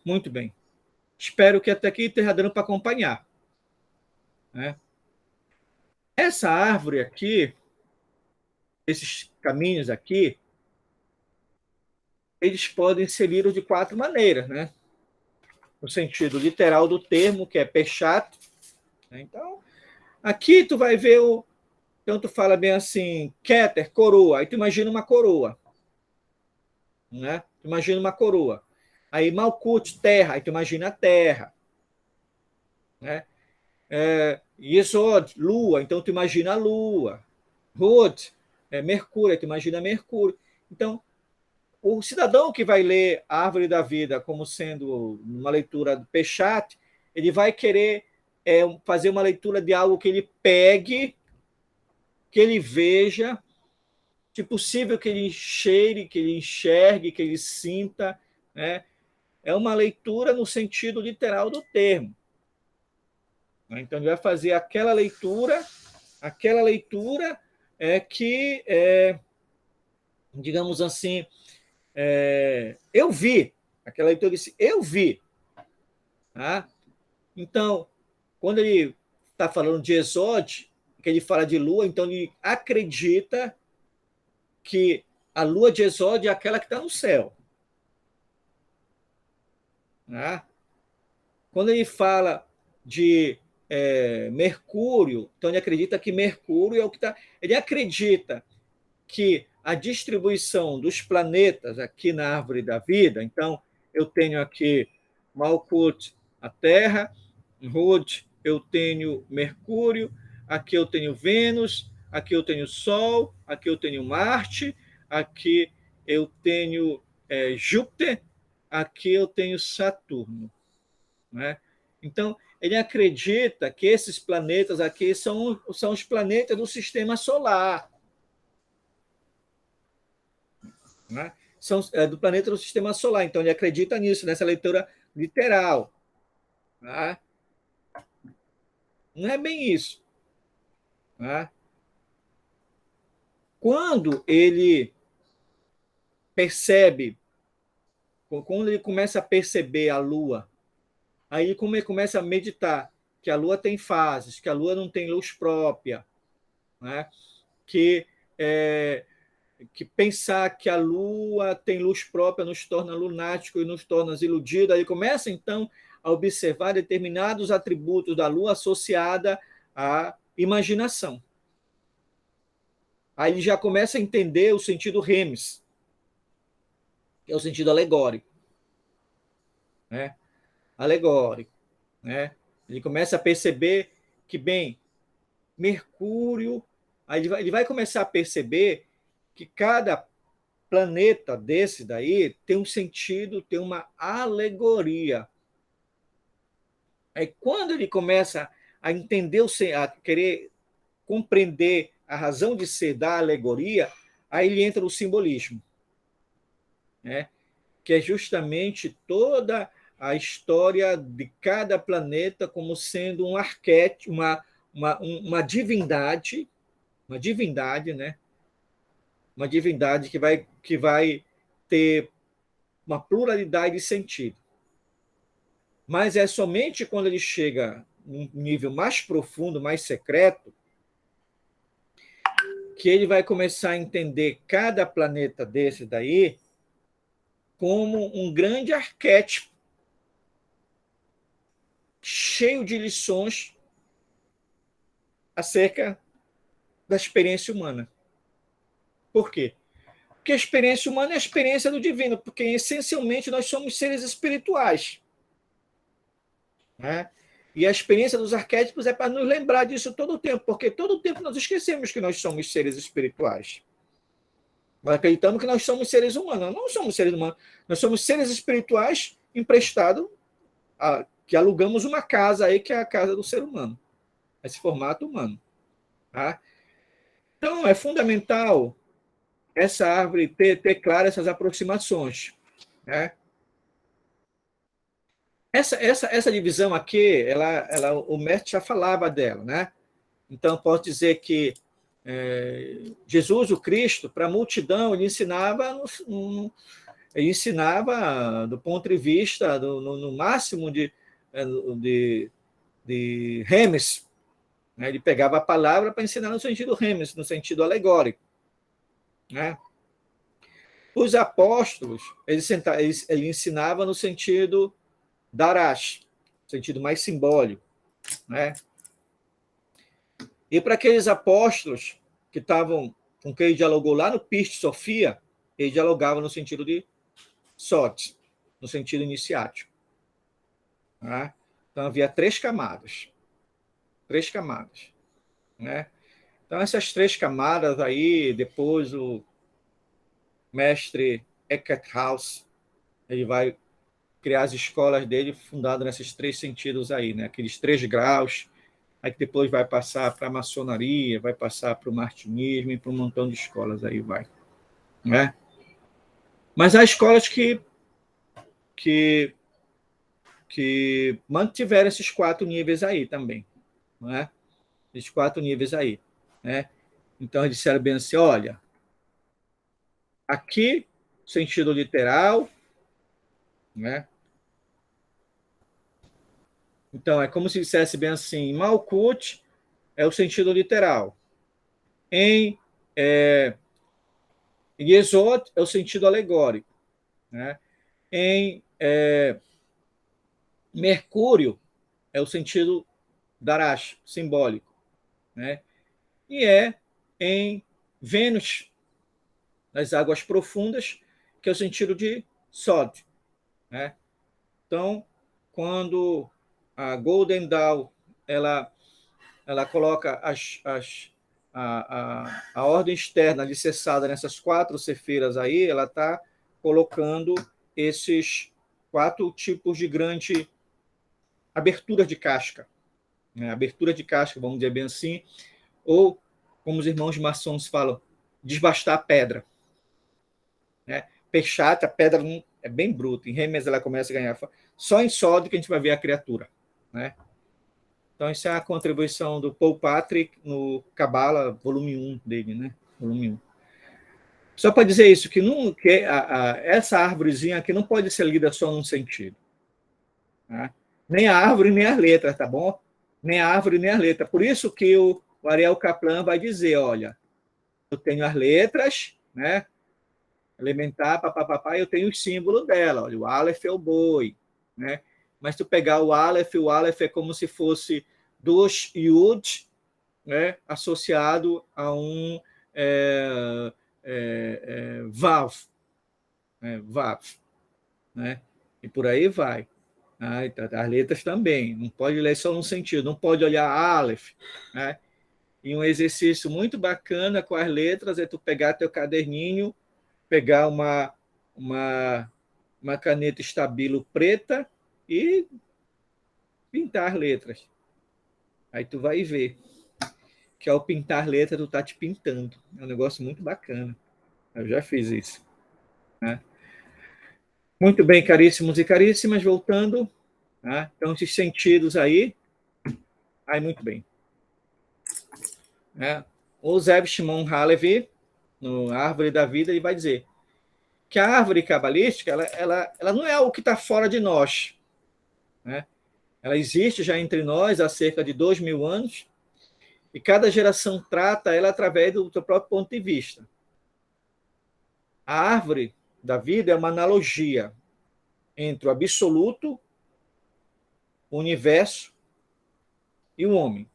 Speaker 1: Muito bem. Espero que até aqui esteja dando para acompanhar. Né? Essa árvore aqui, esses caminhos aqui, eles podem ser lidos de 4 maneiras, né? No sentido literal do termo, que é pechat. Né? Então, aqui tu vai ver então tu fala bem assim, Keter, coroa, aí tu imagina uma coroa. Né? Tu imagina uma coroa. Aí Malkut, terra, aí tu imagina a terra. Né? Yesod, lua, então tu imagina a lua. Hod, Mercúrio, aí tu imagina Mercúrio. Então, o cidadão que vai ler a Árvore da Vida como sendo uma leitura do Pechat, ele vai querer fazer uma leitura de algo que ele pegue, que ele veja, se possível que ele cheire, que ele enxergue, que ele sinta. Né? É uma leitura no sentido literal do termo. Então, ele vai fazer aquela leitura que, digamos assim, eu vi, aquela leitura disse, eu vi. Tá? Então, quando ele está falando de Exode, que ele fala de lua, então ele acredita que a lua de Exode é aquela que está no céu. Tá? Quando ele fala de Mercúrio, então ele acredita que Mercúrio é o que está. Ele acredita que a distribuição dos planetas aqui na árvore da vida, então eu tenho aqui Malkuth, a Terra, Hod, eu tenho Mercúrio, aqui eu tenho Vênus, aqui eu tenho Sol, aqui eu tenho Marte, aqui eu tenho Júpiter, aqui eu tenho Saturno. Né? Então, ele acredita que esses planetas aqui são os planetas do sistema solar. Né? São do planeta do sistema solar. Então, ele acredita nisso, nessa leitura literal. Né? Não é bem isso. Né? Quando ele percebe, quando ele começa a perceber a Lua, aí como ele começa a meditar que a Lua tem fases, que a Lua não tem luz própria, né? que que pensar que a Lua tem luz própria nos torna lunático e nos torna iludido. Aí começa, então, a observar determinados atributos da Lua associada à imaginação. Aí ele já começa a entender o sentido remes, que é o sentido alegórico. Né? Alegórico. Né? Ele começa a perceber que, bem, Mercúrio... Aí ele vai começar a perceber que cada planeta desse daí tem um sentido, tem uma alegoria. Aí quando ele começa a entender, a querer compreender a razão de ser da alegoria, aí ele entra no simbolismo, né? Que é justamente toda a história de cada planeta como sendo um arquétipo, uma divindade, né? Uma divindade que vai ter uma pluralidade de sentido. Mas é somente quando ele chega num nível mais profundo, mais secreto, que ele vai começar a entender cada planeta desse daí como um grande arquétipo cheio de lições acerca da experiência humana. Por quê? Porque a experiência humana é a experiência do divino, porque essencialmente nós somos seres espirituais. Né? E a experiência dos arquétipos é para nos lembrar disso todo o tempo, porque todo o tempo nós esquecemos que nós somos seres espirituais. Nós acreditamos que nós somos seres humanos. Nós não somos seres humanos, nós somos seres espirituais emprestados, que alugamos uma casa aí, que é a casa do ser humano, esse formato humano. Tá? Então, é fundamental essa árvore ter claras essas aproximações. Né? Essa divisão aqui, o mestre já falava dela. Né? Então, posso dizer que Jesus, o Cristo, para a multidão, ele ensinava do ponto de vista, no máximo de remes. Né? Ele pegava a palavra para ensinar no sentido remes, no sentido alegórico. Né? Os apóstolos, ele ensinava no sentido darash, sentido mais simbólico. Né? E para aqueles apóstolos que estavam com quem ele dialogou lá no Piste Sofia, ele dialogava no sentido de Sot, no sentido iniciático. Né? Então havia três camadas. Né? Então essas três camadas aí, depois o mestre Eckhart Hause, ele vai criar as escolas dele fundadas nesses três sentidos aí, né? Aqueles 3 graus, aí que depois vai passar para a maçonaria, vai passar para o martinismo e para um montão de escolas aí vai. Né? Mas há escolas que mantiveram esses 4 níveis aí também. Não é? Esses 4 níveis aí. Né? Então, eles disseram bem assim, olha, aqui, sentido literal, né? Então, é como se dissesse bem assim, Malkuth é o sentido literal. Em Yesod é o sentido alegórico. Né? Em Mercúrio é o sentido darash, simbólico. Né? E em Vênus, nas águas profundas, que é o sentido de Sod. Né? Então, quando a Golden Dawn ela coloca a ordem externa alicerçada nessas 4 sefeiras aí, ela está colocando esses 4 tipos de grande abertura de casca. Né? Abertura de casca, vamos dizer bem assim, ou, como os irmãos maçons falam, desbastar a pedra. Né? Peixata, a pedra é bem bruta. Em Remes ela começa a ganhar. Só em Sod que a gente vai ver a criatura. Né? Então, essa é a contribuição do Paul Patrick no Cabala, volume 1 dele, né? Volume 1. Só para dizer isso, que essa árvorezinha aqui não pode ser lida só num sentido. Tá? Nem a árvore, nem as letras, tá bom? Nem a árvore, nem as letras. Por isso que o Ariel Kaplan vai dizer, olha, eu tenho as letras, né? Elementar, papapá, eu tenho o símbolo dela. Olha, o Aleph é o boi, né? Mas tu pegar o Aleph é como se fosse 2 Yud, né? Associado a um Vav, né? Vav, né? E por aí vai. Então, as letras também, não pode ler só num sentido, não pode olhar Aleph, né? E um exercício muito bacana com as letras é tu pegar teu caderninho, pegar uma caneta estabilo preta e pintar as letras. Aí tu vai ver que ao pintar letra tu tá te pintando. É um negócio muito bacana. Eu já fiz isso. Né? Muito bem, caríssimos e caríssimas, voltando. Né? Então, esses sentidos aí. Aí, muito bem. Né? O Zev Shimon Halevi, no Árvore da Vida, ele vai dizer que a árvore cabalística ela não é algo que está fora de nós. Né? Ela existe já entre nós há cerca de 2.000 anos e cada geração trata ela através do seu próprio ponto de vista. A árvore da vida é uma analogia entre o absoluto, o universo e o homem.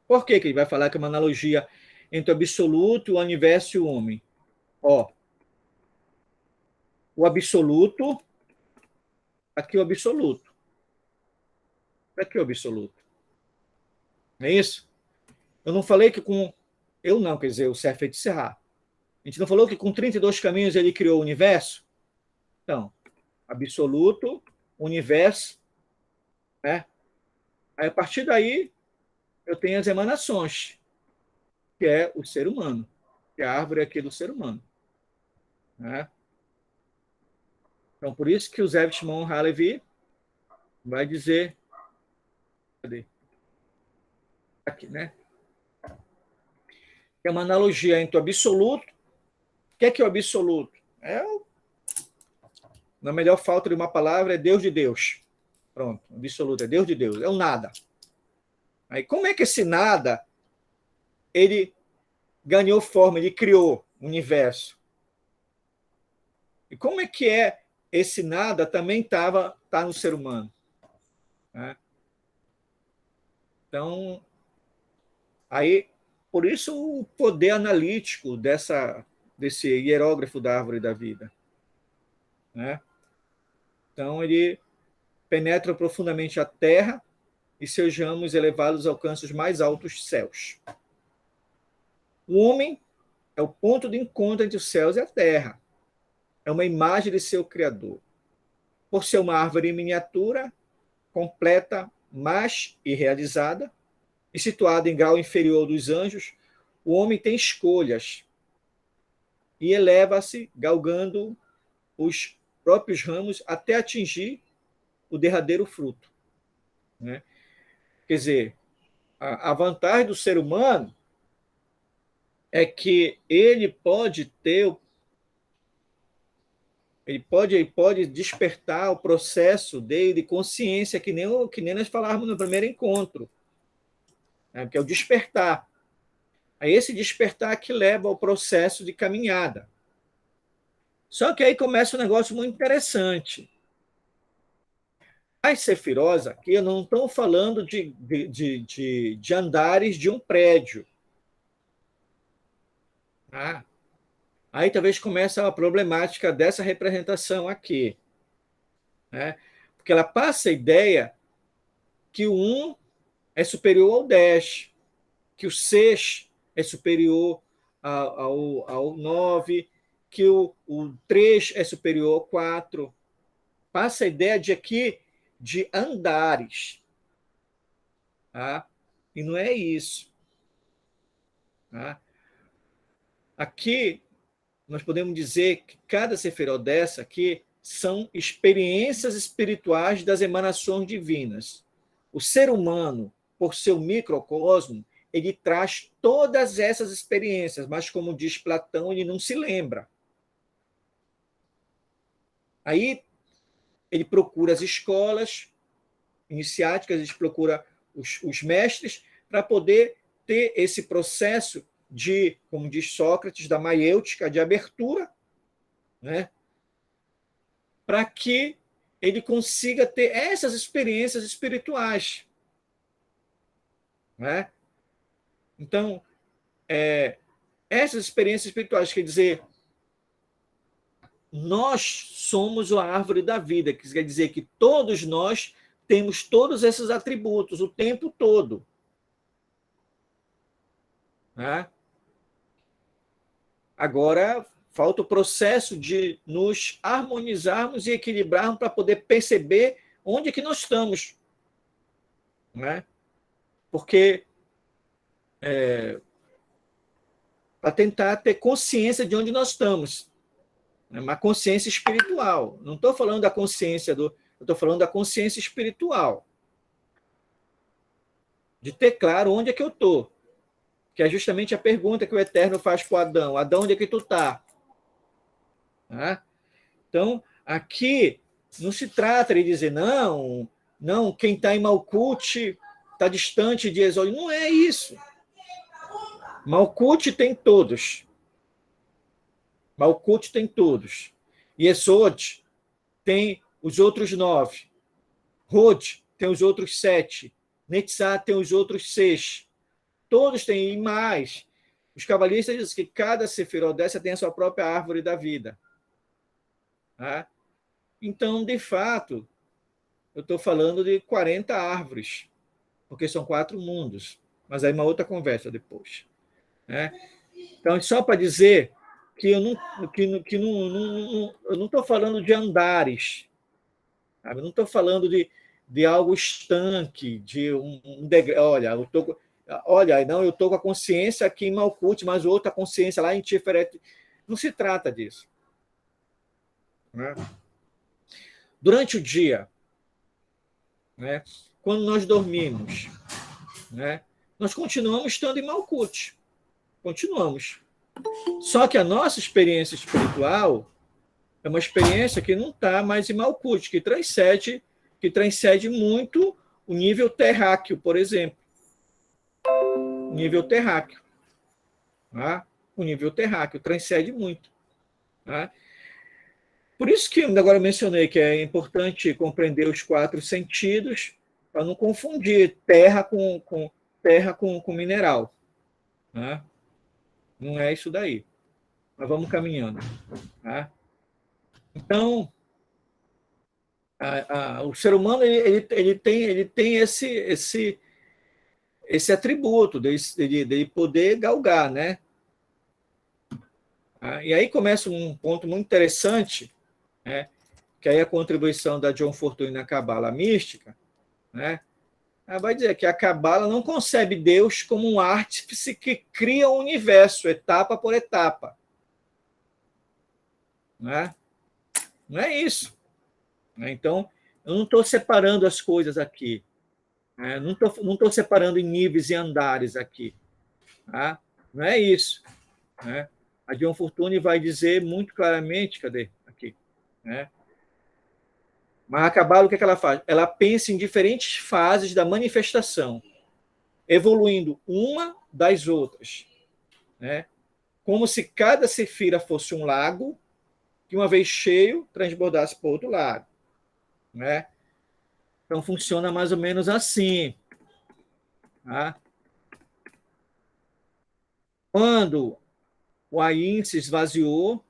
Speaker 1: Por que ele vai falar que é uma analogia entre o absoluto, o universo e o homem? Ó, o absoluto, aqui o absoluto. Aqui o absoluto. Não é isso? Eu não falei que com. Eu não, quer dizer, o Sérgio de Serra. A gente não falou que com 32 caminhos ele criou o universo? Então, absoluto, universo, né? Aí, a partir daí, eu tenho as emanações, que é o ser humano, que é a árvore aqui do ser humano. Né? Então, por isso que o Zé Shimon Halevi vai dizer, cadê? Aqui, né? É uma analogia entre o absoluto. O que é o absoluto? Na melhor falta de uma palavra, é Deus de Deus. Pronto, absoluto, é Deus de Deus, é o nada. Aí, como é que esse nada, ele ganhou forma, ele criou o universo? E como é que esse nada também tá no ser humano? Né? Então, aí, por isso o poder analítico desse hierógrafo da árvore da vida. Né? Então, ele penetra profundamente a terra e seus ramos elevados alcançam os mais altos céus. O homem é o ponto de encontro entre os céus e a terra. É uma imagem de seu Criador. Por ser uma árvore em miniatura, completa, mas irrealizada, e situada em grau inferior dos anjos, o homem tem escolhas e eleva-se, galgando os próprios ramos até atingir o derradeiro fruto. Né? Quer dizer, a vantagem do ser humano é que ele pode despertar o processo dele de consciência, que nem nós falávamos no primeiro encontro, né? Que é o despertar. É esse despertar que leva ao processo de caminhada. Só que aí começa um negócio muito interessante. As sefirós aqui, eu não estou falando de andares de um prédio. Tá? Aí talvez comece a problemática dessa representação aqui. Né? Porque ela passa a ideia que o 1 é superior ao 10, que o 6 é superior ao 9, que o 3 é superior ao 4. Passa a ideia de andares. Tá? E não é isso. Tá? Aqui, nós podemos dizer que cada sefirot dessa aqui são experiências espirituais das emanações divinas. O ser humano, por seu microcosmo, ele traz todas essas experiências, mas, como diz Platão, ele não se lembra. Aí ele procura as escolas iniciáticas, ele procura os mestres para poder ter esse processo de, como diz Sócrates, da maiêutica, de abertura, né? Para que ele consiga ter essas experiências espirituais. Né? Então, essas experiências espirituais, quer dizer, nós somos a árvore da vida, que quer dizer que todos nós temos todos esses atributos o tempo todo. Né? Agora, falta o processo de nos harmonizarmos e equilibrarmos para poder perceber onde é que nós estamos. Né? Porque para tentar ter consciência de onde nós estamos. Uma consciência espiritual. Não estou falando da consciência eu estou falando da consciência espiritual. De ter claro onde é que eu estou. Que é justamente a pergunta que o Eterno faz para o Adão. Adão, onde é que tu está? Tá? Então, aqui não se trata de dizer, não, quem está em Malkuth está distante de Exol. Não é isso. Malkuth tem todos. Malkuth tem todos. Yesod tem os outros 9. Hod tem os outros 7. Netzah tem os outros 6. Todos têm mais. Os cabalistas dizem que cada sefirot dessa tem a sua própria árvore da vida. Tá? Então, de fato, eu estou falando de 40 árvores, porque são 4 mundos. Mas aí uma outra conversa depois. Né? Então, só para dizer que eu não estou falando de andares, sabe? Eu não estou falando de algo estanque, de um degrau. Olha, não, eu estou com a consciência aqui em Malkuth, mas outra consciência lá em Tiferet. Não se trata disso. Né? Durante o dia, né, quando nós dormimos, né, nós continuamos estando em Malkuth. Continuamos. Só que a nossa experiência espiritual é uma experiência que não está mais em Malkuth, que transcende muito o nível terráqueo, por exemplo. O nível terráqueo. Tá? O nível terráqueo transcende muito. Tá? Por isso que agora eu mencionei que é importante compreender os 4 sentidos para não confundir terra com mineral. Tá? Não é isso daí. Mas vamos caminhando. Tá? Então, o ser humano ele tem esse atributo de poder galgar, né? E aí começa um ponto muito interessante, né? Que aí a contribuição da John Fortune na Cabala mística, né? Ela vai dizer que a Cabala não concebe Deus como um artífice que cria o universo, etapa por etapa. Né? Não é isso. Então, eu não estou separando as coisas aqui. Não estou separando em níveis e andares aqui. Tá? Não é isso. Né? A John Fortune vai dizer muito claramente, cadê? Aqui. Né? Mas a Cabala, o que ela faz? Ela pensa em diferentes fases da manifestação, evoluindo uma das outras. Né? Como se cada sefira fosse um lago, que uma vez cheio, transbordasse para o outro lado. Né? Então, funciona mais ou menos assim. Tá? Quando o Ayin se esvaziou,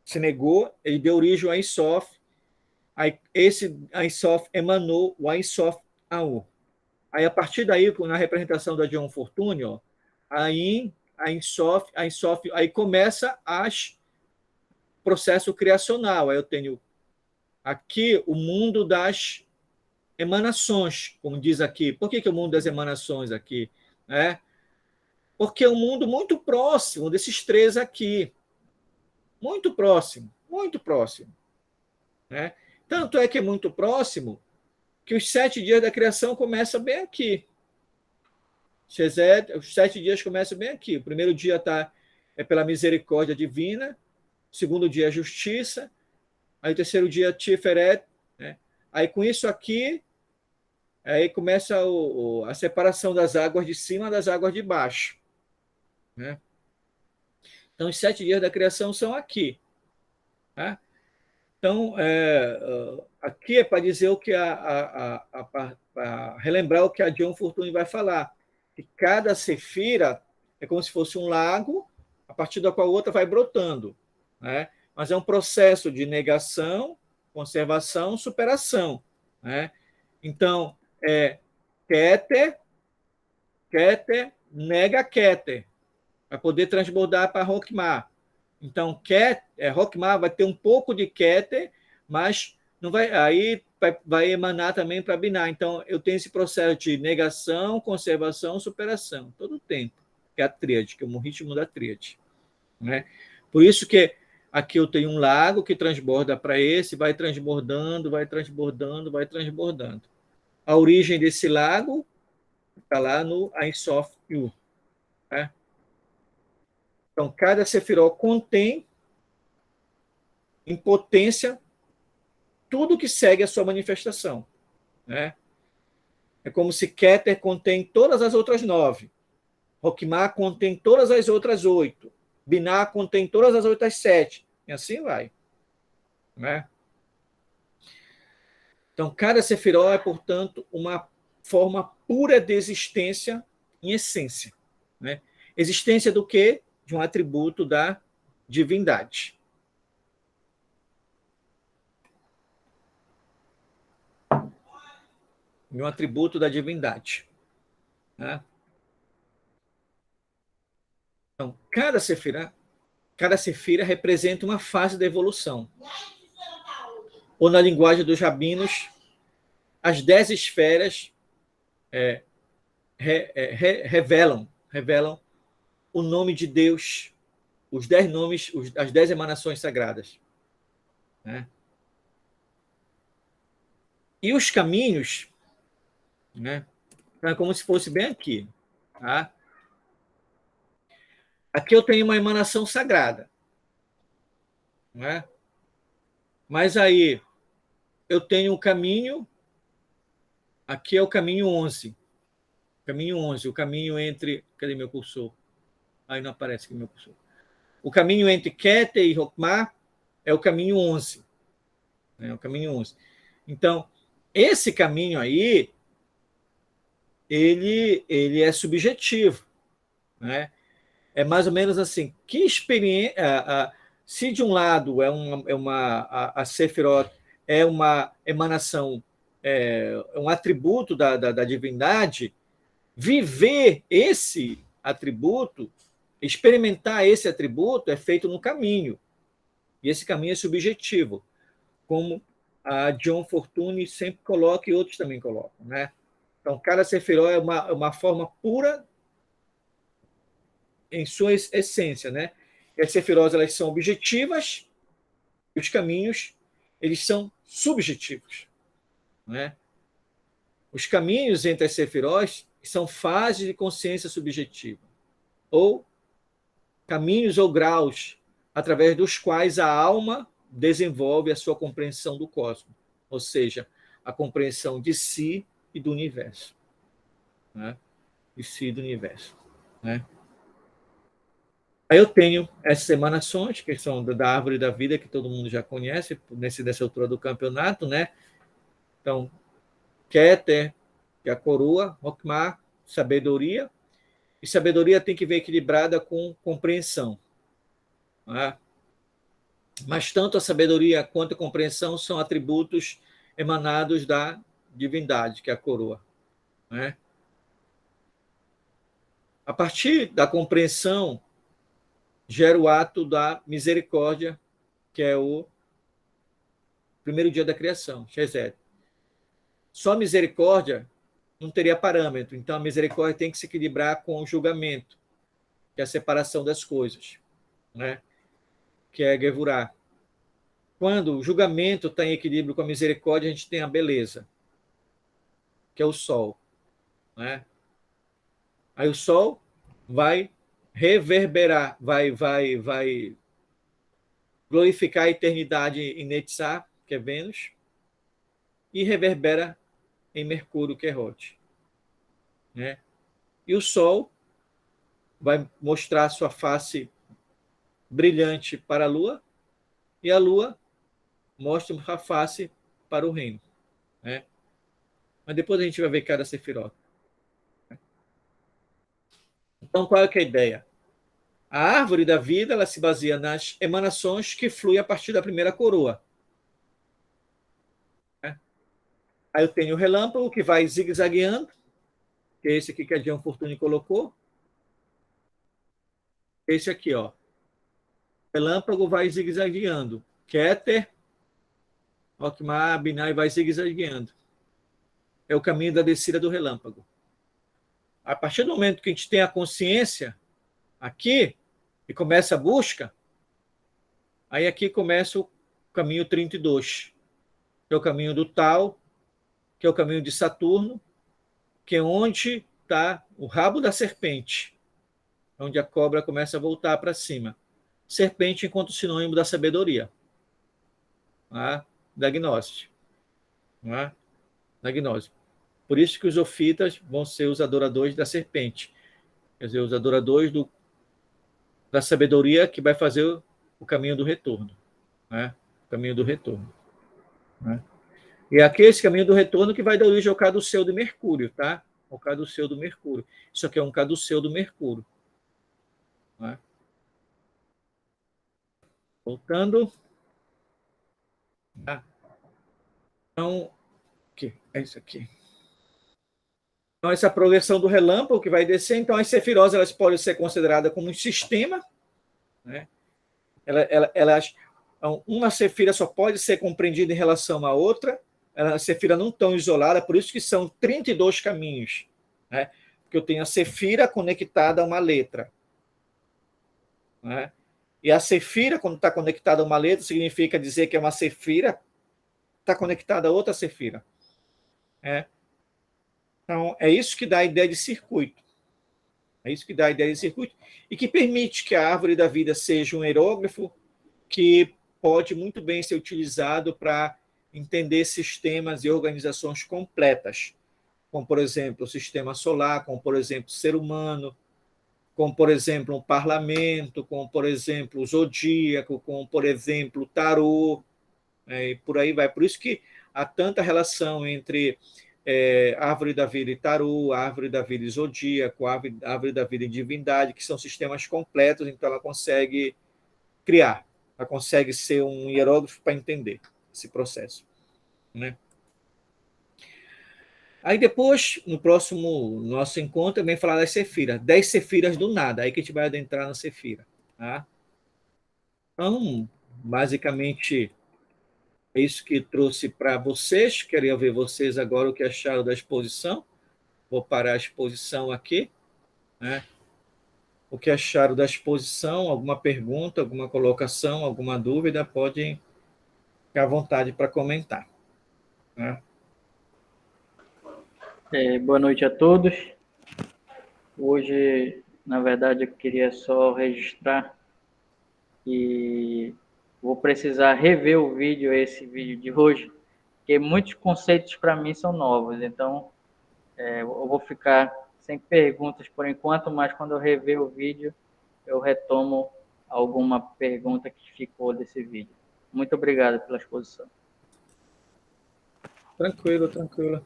Speaker 1: se negou, ele deu origem ao Ein Sof. Aí, esse Ein Sof emanou o Ein Sof Aur. Aí, a partir daí, na representação da John Fortune, ó, Ein Sof, aí começa o processo criacional. Aí eu tenho aqui o mundo das emanações, como diz aqui. Por que o mundo das emanações aqui? Porque é um mundo muito próximo desses 3 aqui. Muito próximo, muito próximo. Né? Tanto é que é muito próximo que os 7 dias da criação começam bem aqui. Os 7 dias começam bem aqui. O primeiro dia é pela misericórdia divina, o segundo dia é justiça, aí o terceiro dia é Tiferet. Né? Aí com isso aqui, aí começa a separação das águas de cima das águas de baixo. Né? Então, os 7 dias da criação são aqui. Tá? Então, aqui é para dizer o que para relembrar o que a John Fortune vai falar, que cada sefira é como se fosse um lago, a partir da qual a outra vai brotando. Né? Mas é um processo de negação, conservação, superação. Né? Então, Keter, nega Keter, para poder transbordar para Rokhmah. Então, Rokhmah vai ter um pouco de Keter, mas não vai, aí vai emanar também para Binah. Então, eu tenho esse processo de negação, conservação, superação, todo o tempo, que é a tríade, que é o ritmo da tríade. Né? Por isso que aqui eu tenho um lago que transborda para esse, vai transbordando, vai transbordando, vai transbordando. A origem desse lago está lá no Ein Sof Yu. Né? Então, cada sefiró contém, em potência, tudo que segue a sua manifestação. Né? É como se Keter contém todas as outras 9. Rokhmah contém todas as outras 8. Binah contém todas as outras 7. E assim vai. Né? Então, cada sefiró é, portanto, uma forma pura de existência em essência. Né? Existência do quê? De um atributo da divindade. De um atributo da divindade. Né? Então, cada sefira representa uma fase da evolução. Ou na linguagem dos rabinos, as 10 esferas revelam o nome de Deus, os 10 nomes, as 10 emanações sagradas. Né? E os caminhos, né? Então é como se fosse bem aqui. Tá? Aqui eu tenho uma emanação sagrada. Né? Mas aí eu tenho o caminho, aqui é o caminho 11. Caminho 11, o caminho entre... Cadê meu cursor? Aí não aparece aqui meu cursor. O caminho entre Keter e Hokmah é o caminho 11. É o caminho 11. Então, esse caminho aí, ele é subjetivo. Né? É mais ou menos assim, que experiência... se de um lado a Sefirot é uma emanação, um atributo da divindade, viver esse atributo, experimentar esse atributo é feito no caminho. E esse caminho é subjetivo, como a John Fortune sempre coloca e outros também colocam. Né? Então, cada Sefirot é uma forma pura em sua essência. Né? E as Sefirot, elas são objetivas, e os caminhos, eles são subjetivos. Né? Os caminhos entre as Sefirot são fases de consciência subjetiva, ou caminhos ou graus através dos quais a alma desenvolve a sua compreensão do cosmos, ou seja, a compreensão de si e do universo. Né? De si e do universo. Né? Aí eu tenho essas emanações, que são da árvore da vida, que todo mundo já conhece, nessa altura do campeonato. Né? Então, Keter, que é a coroa, Hokmah, sabedoria, e sabedoria tem que ver equilibrada com compreensão. Né? Mas tanto a sabedoria quanto a compreensão são atributos emanados da divindade, que é a coroa. Né? A partir da compreensão, gera o ato da misericórdia, que é o primeiro dia da criação, Shezet. Só misericórdia não teria parâmetro, então a misericórdia tem que se equilibrar com o julgamento, que é a separação das coisas, né? Que é Gevurah. Quando o julgamento está em equilíbrio com a misericórdia, a gente tem a beleza, que é o sol. Né? Aí o sol vai reverberar, vai glorificar a eternidade em Netzah, que é Vênus, e reverbera em Mercúrio, que é Rote. Né? E o sol vai mostrar sua face brilhante para a lua, e a lua mostra a face para o reino. Né? Mas depois a gente vai ver cada sefirot. Então, qual é que é a ideia? A árvore da vida, ela se baseia nas emanações que fluem a partir da primeira coroa. Né? Aí eu tenho o relâmpago, que vai zigue-zagueando, que é esse aqui que a Diane Fortune colocou. Esse aqui, ó. Relâmpago vai zigue-zagueando. Keter, Hokmah, Binah, vai zigue-zagueando. É o caminho da descida do relâmpago. A partir do momento que a gente tem a consciência aqui e começa a busca, aí aqui começa o caminho 32, que é o caminho do Tal, que é o caminho de Saturno, que é onde está o rabo da serpente, onde a cobra começa a voltar para cima. Serpente enquanto sinônimo da sabedoria, tá? Da gnose. Tá? Da gnose. Por isso que os ofitas vão ser os adoradores da serpente. Quer dizer, os adoradores da sabedoria, que vai fazer o caminho do retorno. Né? O caminho do retorno. Né? E aqui é esse caminho do retorno que vai dar origem ao caduceu do Mercúrio. Tá? O caduceu do Mercúrio. Isso aqui é um caduceu do Mercúrio. Não é? Voltando. Então, aqui, é isso aqui. Então, essa progressão do relâmpago que vai descer. Então, as sefirós elas podem ser consideradas como um sistema, né? Uma sefira só pode ser compreendida em relação à outra. A sefira não tão isolada, por isso que são 32 caminhos, né? Porque eu tenho a sefira conectada a uma letra, né? E a sefira, quando está conectada a uma letra, significa dizer que é uma sefira está conectada a outra sefira, né? Então, é isso que dá a ideia de circuito. É isso que dá a ideia de circuito e que permite que a árvore da vida seja um hierógrafo que pode muito bem ser utilizado para entender sistemas e organizações completas, como, por exemplo, o sistema solar, como, por exemplo, o ser humano, como, por exemplo, um parlamento, como, por exemplo, o zodíaco, como, por exemplo, o tarô, e por aí vai. Por isso que há tanta relação entre árvore da vida e tarô, árvore da vida e zodíaco, árvore da vida e divindade, que são sistemas completos, então ela consegue criar, ela consegue ser um hierógrafo para entender esse processo, né? Aí depois, no próximo nosso encontro, também falar das cefiras, 10 cefiras do nada, aí que a gente vai adentrar na cefira, tá? Então, basicamente, é isso que trouxe para vocês. Queria ver vocês agora o que acharam da exposição. Vou parar a exposição aqui, né? O que acharam da exposição? Alguma pergunta, alguma colocação, alguma dúvida? Podem ficar à vontade para comentar, né?
Speaker 2: Boa noite a todos. Hoje, na verdade, eu queria só registrar que vou precisar rever esse vídeo de hoje, porque muitos conceitos para mim são novos. Então, eu vou ficar sem perguntas por enquanto, mas quando eu rever o vídeo, eu retomo alguma pergunta que ficou desse vídeo. Muito obrigado pela exposição.
Speaker 1: Tranquilo, tranquilo.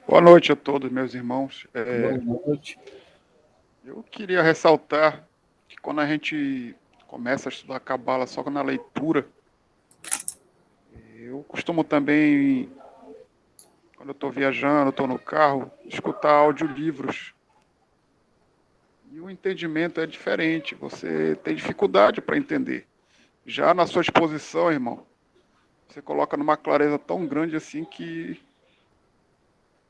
Speaker 3: Boa noite a todos, meus irmãos.
Speaker 1: Boa noite.
Speaker 3: Eu queria ressaltar que quando a gente começa a estudar Cabala só na leitura, eu costumo também, quando eu estou viajando, estou no carro, escutar audiolivros. E o entendimento é diferente, você tem dificuldade para entender. Já na sua exposição, irmão, você coloca numa clareza tão grande assim que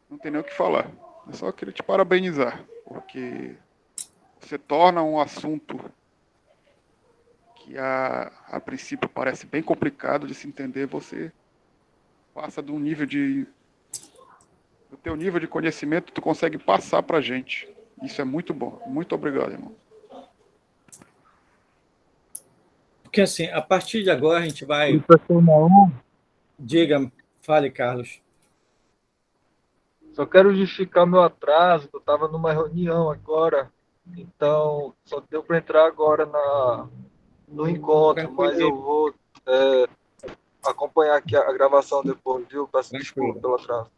Speaker 3: não tem nem o que falar. Eu só queria te parabenizar, porque você torna um assunto que a princípio parece bem complicado de se entender, você passa do teu nível de conhecimento, tu consegue passar pra gente. Isso é muito bom. Muito obrigado, irmão.
Speaker 1: Porque assim, a partir de agora a gente vai.
Speaker 4: Professor Naum,
Speaker 1: Diga, fale, Carlos.
Speaker 4: só quero justificar meu atraso, que eu estava numa reunião agora, então só deu para entrar agora no encontro, mas eu
Speaker 1: Tranquilo,
Speaker 4: vou acompanhar aqui a gravação depois, viu? Peço desculpa
Speaker 1: tranquilo,
Speaker 4: pelo atraso.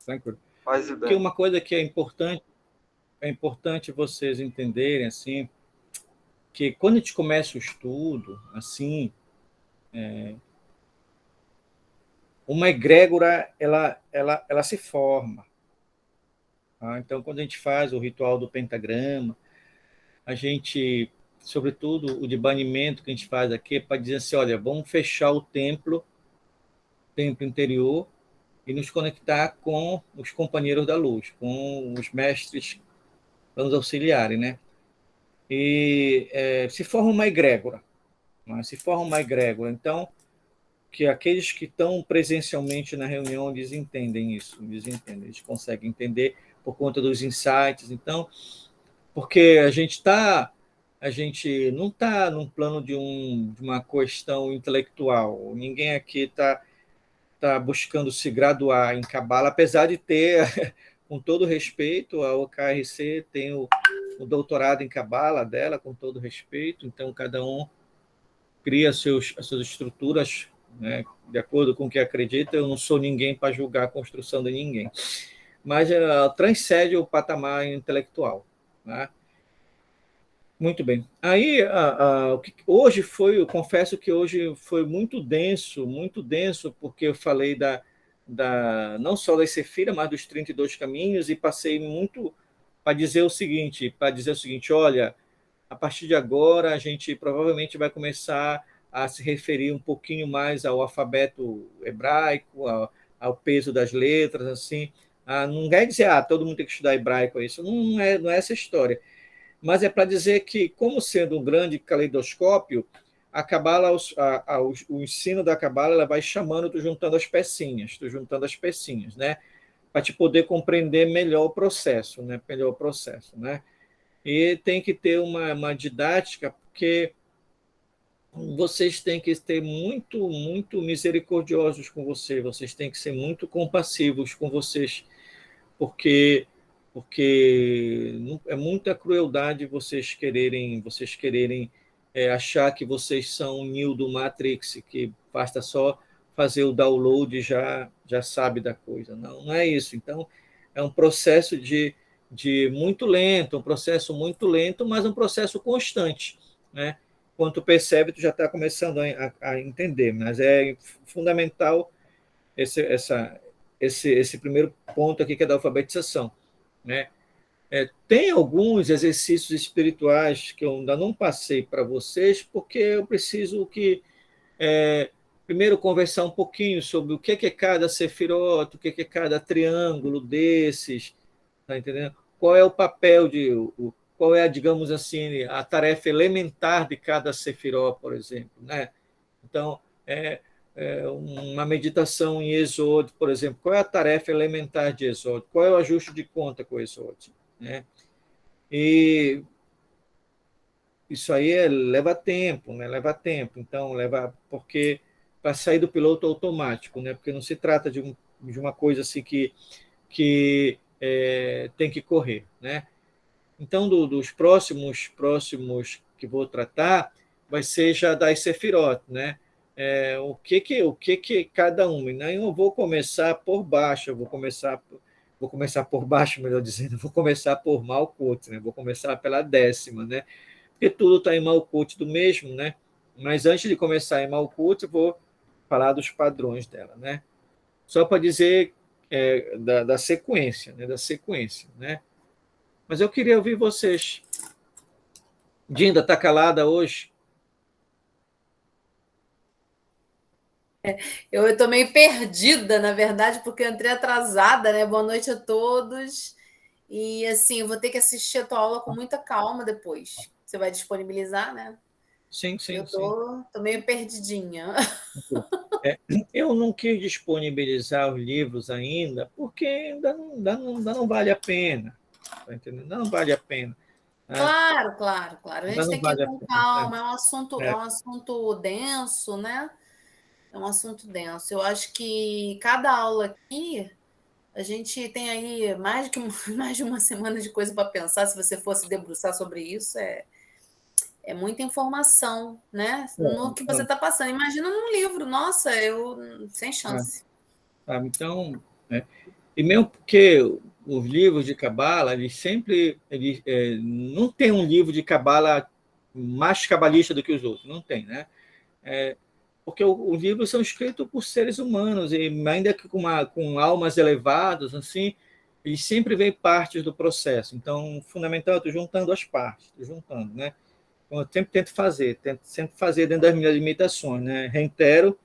Speaker 1: tranquilo.
Speaker 4: Paz e
Speaker 1: Porque
Speaker 4: bem.
Speaker 1: uma coisa que é importante vocês entenderem, assim, que quando a gente começa o estudo, assim, uma egrégora, ela se forma. Tá? Então, quando a gente faz o ritual do pentagrama, a gente, sobretudo o de banimento que a gente faz aqui, é para dizer assim, olha, vamos fechar o templo interior, e nos conectar com os companheiros da luz, com os mestres para nos auxiliarem, né? E se forma uma egrégora, né? Se forma uma egrégora. Então, que aqueles que estão presencialmente na reunião, eles entendem isso, eles conseguem entender por conta dos insights. Então, porque a gente não está num plano de uma questão intelectual. Ninguém aqui está buscando se graduar em Cabala, apesar de ter, com todo respeito, a OKRC tem o doutorado em Cabala dela, com todo respeito, então cada um cria as suas estruturas, né, de acordo com o que acredita. Eu não sou ninguém para julgar a construção de ninguém. mas transcende o patamar intelectual, né? Muito bem. Aí, hoje eu confesso que hoje foi muito denso, porque eu falei não só das Sefira, mas dos 32 caminhos, e passei muito para dizer o seguinte, olha, a partir de agora a gente provavelmente vai começar a se referir um pouquinho mais ao alfabeto hebraico, ao peso das letras, assim. Não quer dizer, todo mundo tem que estudar hebraico, isso não é essa história, mas é para dizer que, como sendo um grande caleidoscópio, a Cabala, o ensino da Cabala, ela vai chamando, tu juntando as pecinhas, né? Para te poder compreender melhor o processo, né? E tem que ter uma didática, porque vocês têm que ser muito, muito misericordiosos com vocês têm que ser muito compassivos com vocês, porque é muita crueldade vocês quererem achar que vocês são o Neo do Matrix, que basta só fazer o download e já sabe da coisa. Não é isso. Então, é um processo de um processo muito lento, mas um processo constante, né? Quando tu percebe, tu já está começando a entender, mas é fundamental esse primeiro ponto aqui, que é da alfabetização, né? Tem alguns exercícios espirituais que eu ainda não passei para vocês, porque eu preciso primeiro conversar um pouquinho sobre o que é cada sefirot, o que é cada triângulo desses, tá entendendo? Qual é o papel qual é, digamos assim, a tarefa elementar de cada sefirot, por exemplo, né? Então, uma meditação em Exode, por exemplo, qual é a tarefa elementar de Exode? Qual é o ajuste de conta com Exode, né? E isso aí leva tempo, né? Leva tempo. Então, porque para sair do piloto automático, né? Porque não se trata de uma coisa assim que tem que correr, né? Então, dos próximos que vou tratar vai ser já das Sefirot, né? O que cada uma. Né? Eu vou começar por baixo, vou começar por baixo, melhor dizendo, vou começar por Malkut, né? Vou começar pela 10ª, né? Porque tudo está em Malkut do mesmo, né? Mas antes de começar em Malkut, eu vou falar dos padrões dela, né? Só para dizer da sequência, né? Da sequência, né? Mas eu queria ouvir vocês. Dinda, está calada hoje?
Speaker 5: Eu estou meio perdida, na verdade, porque eu entrei atrasada, né? Boa noite a todos. E assim, eu vou ter que assistir a tua aula com muita calma depois. Você vai disponibilizar, né?
Speaker 1: Sim.
Speaker 5: Eu tô meio perdidinha.
Speaker 1: Eu não quis disponibilizar os livros ainda, porque ainda não vale a pena. Tá entendendo? Ainda não vale a pena. Né?
Speaker 5: Claro. A
Speaker 1: Ainda
Speaker 5: gente
Speaker 1: não
Speaker 5: tem que ir
Speaker 1: vale a
Speaker 5: com
Speaker 1: pena.
Speaker 5: calma. É um assunto denso, né? É um assunto denso. Eu acho que cada aula aqui, a gente tem aí mais de uma semana de coisa para pensar. Se você fosse debruçar sobre isso, é muita informação, né? No que você está passando. Imagina num livro. Nossa, sem chance.
Speaker 1: Então, e mesmo porque os livros de Cabala, não tem um livro de Cabala mais cabalista do que os outros, não tem, né? Porque os livros são escritos por seres humanos, e ainda que com almas elevadas, assim, eles sempre vêm partes do processo. Então, o fundamental é estou juntando as partes, né? Então, eu sempre tento sempre fazer dentro das minhas limitações, né? Reitero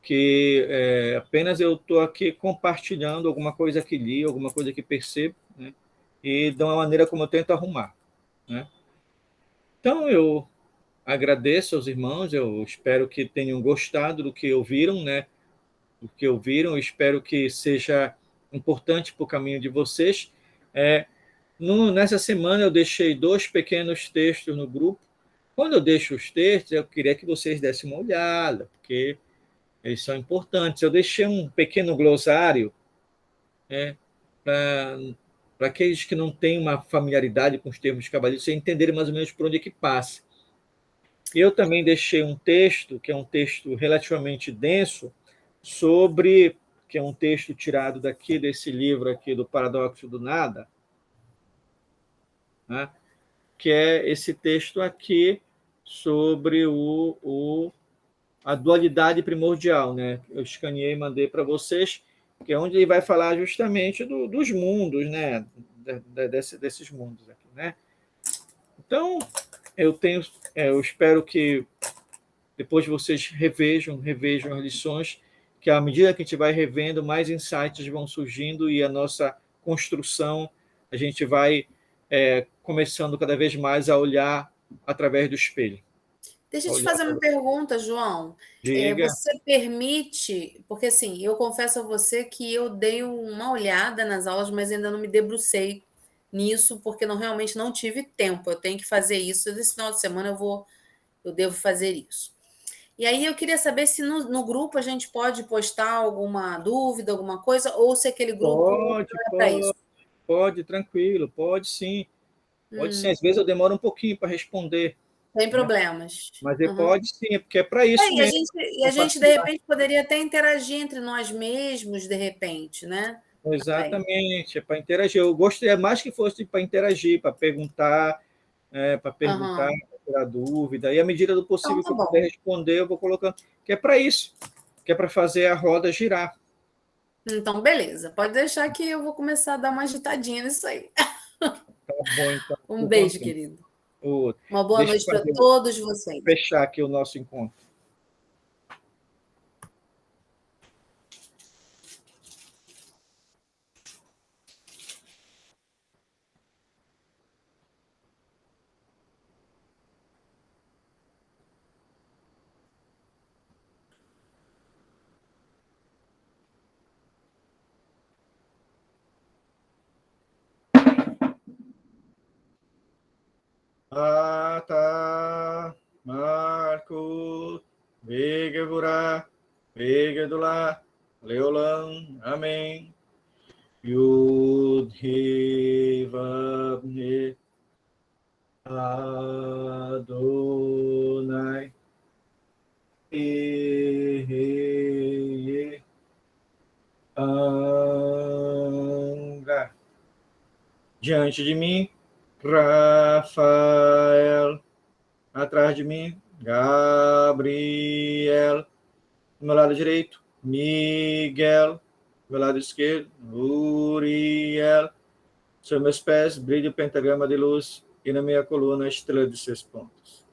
Speaker 1: que apenas eu estou aqui compartilhando alguma coisa que li, alguma coisa que percebo, né? E de uma maneira como eu tento arrumar, né? Então, eu agradeço aos irmãos, eu espero que tenham gostado do que ouviram, né? Do que ouviram, eu espero que seja importante para o caminho de vocês. Nessa semana eu deixei 2 pequenos textos no grupo. Quando eu deixo os textos, eu queria que vocês dessem uma olhada, porque eles são importantes. Eu deixei um pequeno glossário para aqueles que não têm uma familiaridade com os termos cabalistas entenderem mais ou menos por onde é que passa. Eu também deixei um texto, que é um texto relativamente denso, que é um texto tirado daqui desse livro aqui do Paradoxo do Nada, né? Que é esse texto aqui sobre a dualidade primordial, né? Eu escaneei e mandei para vocês, que é onde ele vai falar justamente dos mundos, né? Desses mundos aqui, né? Então, eu espero que depois vocês revejam as lições, que à medida que a gente vai revendo, mais insights vão surgindo e a nossa construção, a gente vai começando cada vez mais a olhar através do espelho.
Speaker 5: Deixa eu te fazer uma pergunta, João.
Speaker 1: Diga.
Speaker 5: Você permite, porque assim, eu confesso a você que eu dei uma olhada nas aulas, mas ainda não me debrucei nisso, porque realmente não tive tempo. Eu tenho que fazer isso. Esse final de semana eu devo fazer isso. E aí eu queria saber se no grupo a gente pode postar alguma dúvida, alguma coisa, ou se aquele grupo é para isso.
Speaker 1: Pode, tranquilo, pode sim. Pode sim. Às vezes eu demoro um pouquinho para responder.
Speaker 5: Sem problemas.
Speaker 1: Mas pode sim, porque é para isso mesmo.
Speaker 5: E a gente, de repente, poderia até interagir entre nós mesmos, de repente, né?
Speaker 1: Exatamente, é para interagir. Eu gostaria mais que fosse para interagir, para perguntar, para tirar dúvida. E à medida do possível que eu puder responder, eu vou colocando. Que é para isso, que é para fazer a roda girar.
Speaker 5: Então, beleza. Pode deixar que eu vou começar a dar uma agitadinha nisso aí.
Speaker 1: Tá bom, então.
Speaker 5: Um beijo, querido. Uma boa noite para todos vocês.
Speaker 1: Fechar aqui o nosso encontro. Ata, Marco, Vegevura, Vegedula, Leolam, Amém. Yudhi Vabne Adonai Ehe Anga. Diante de mim, Rafael, atrás de mim, Gabriel, do meu lado direito, Miguel, do meu lado esquerdo, Uriel, sobre meus pés, brilha o pentagrama de luz e na minha coluna a estrela de 6 pontos.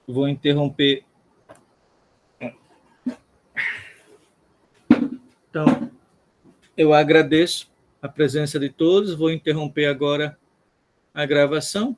Speaker 1: Vou interromper. Então, eu agradeço a presença de todos, vou interromper agora a gravação.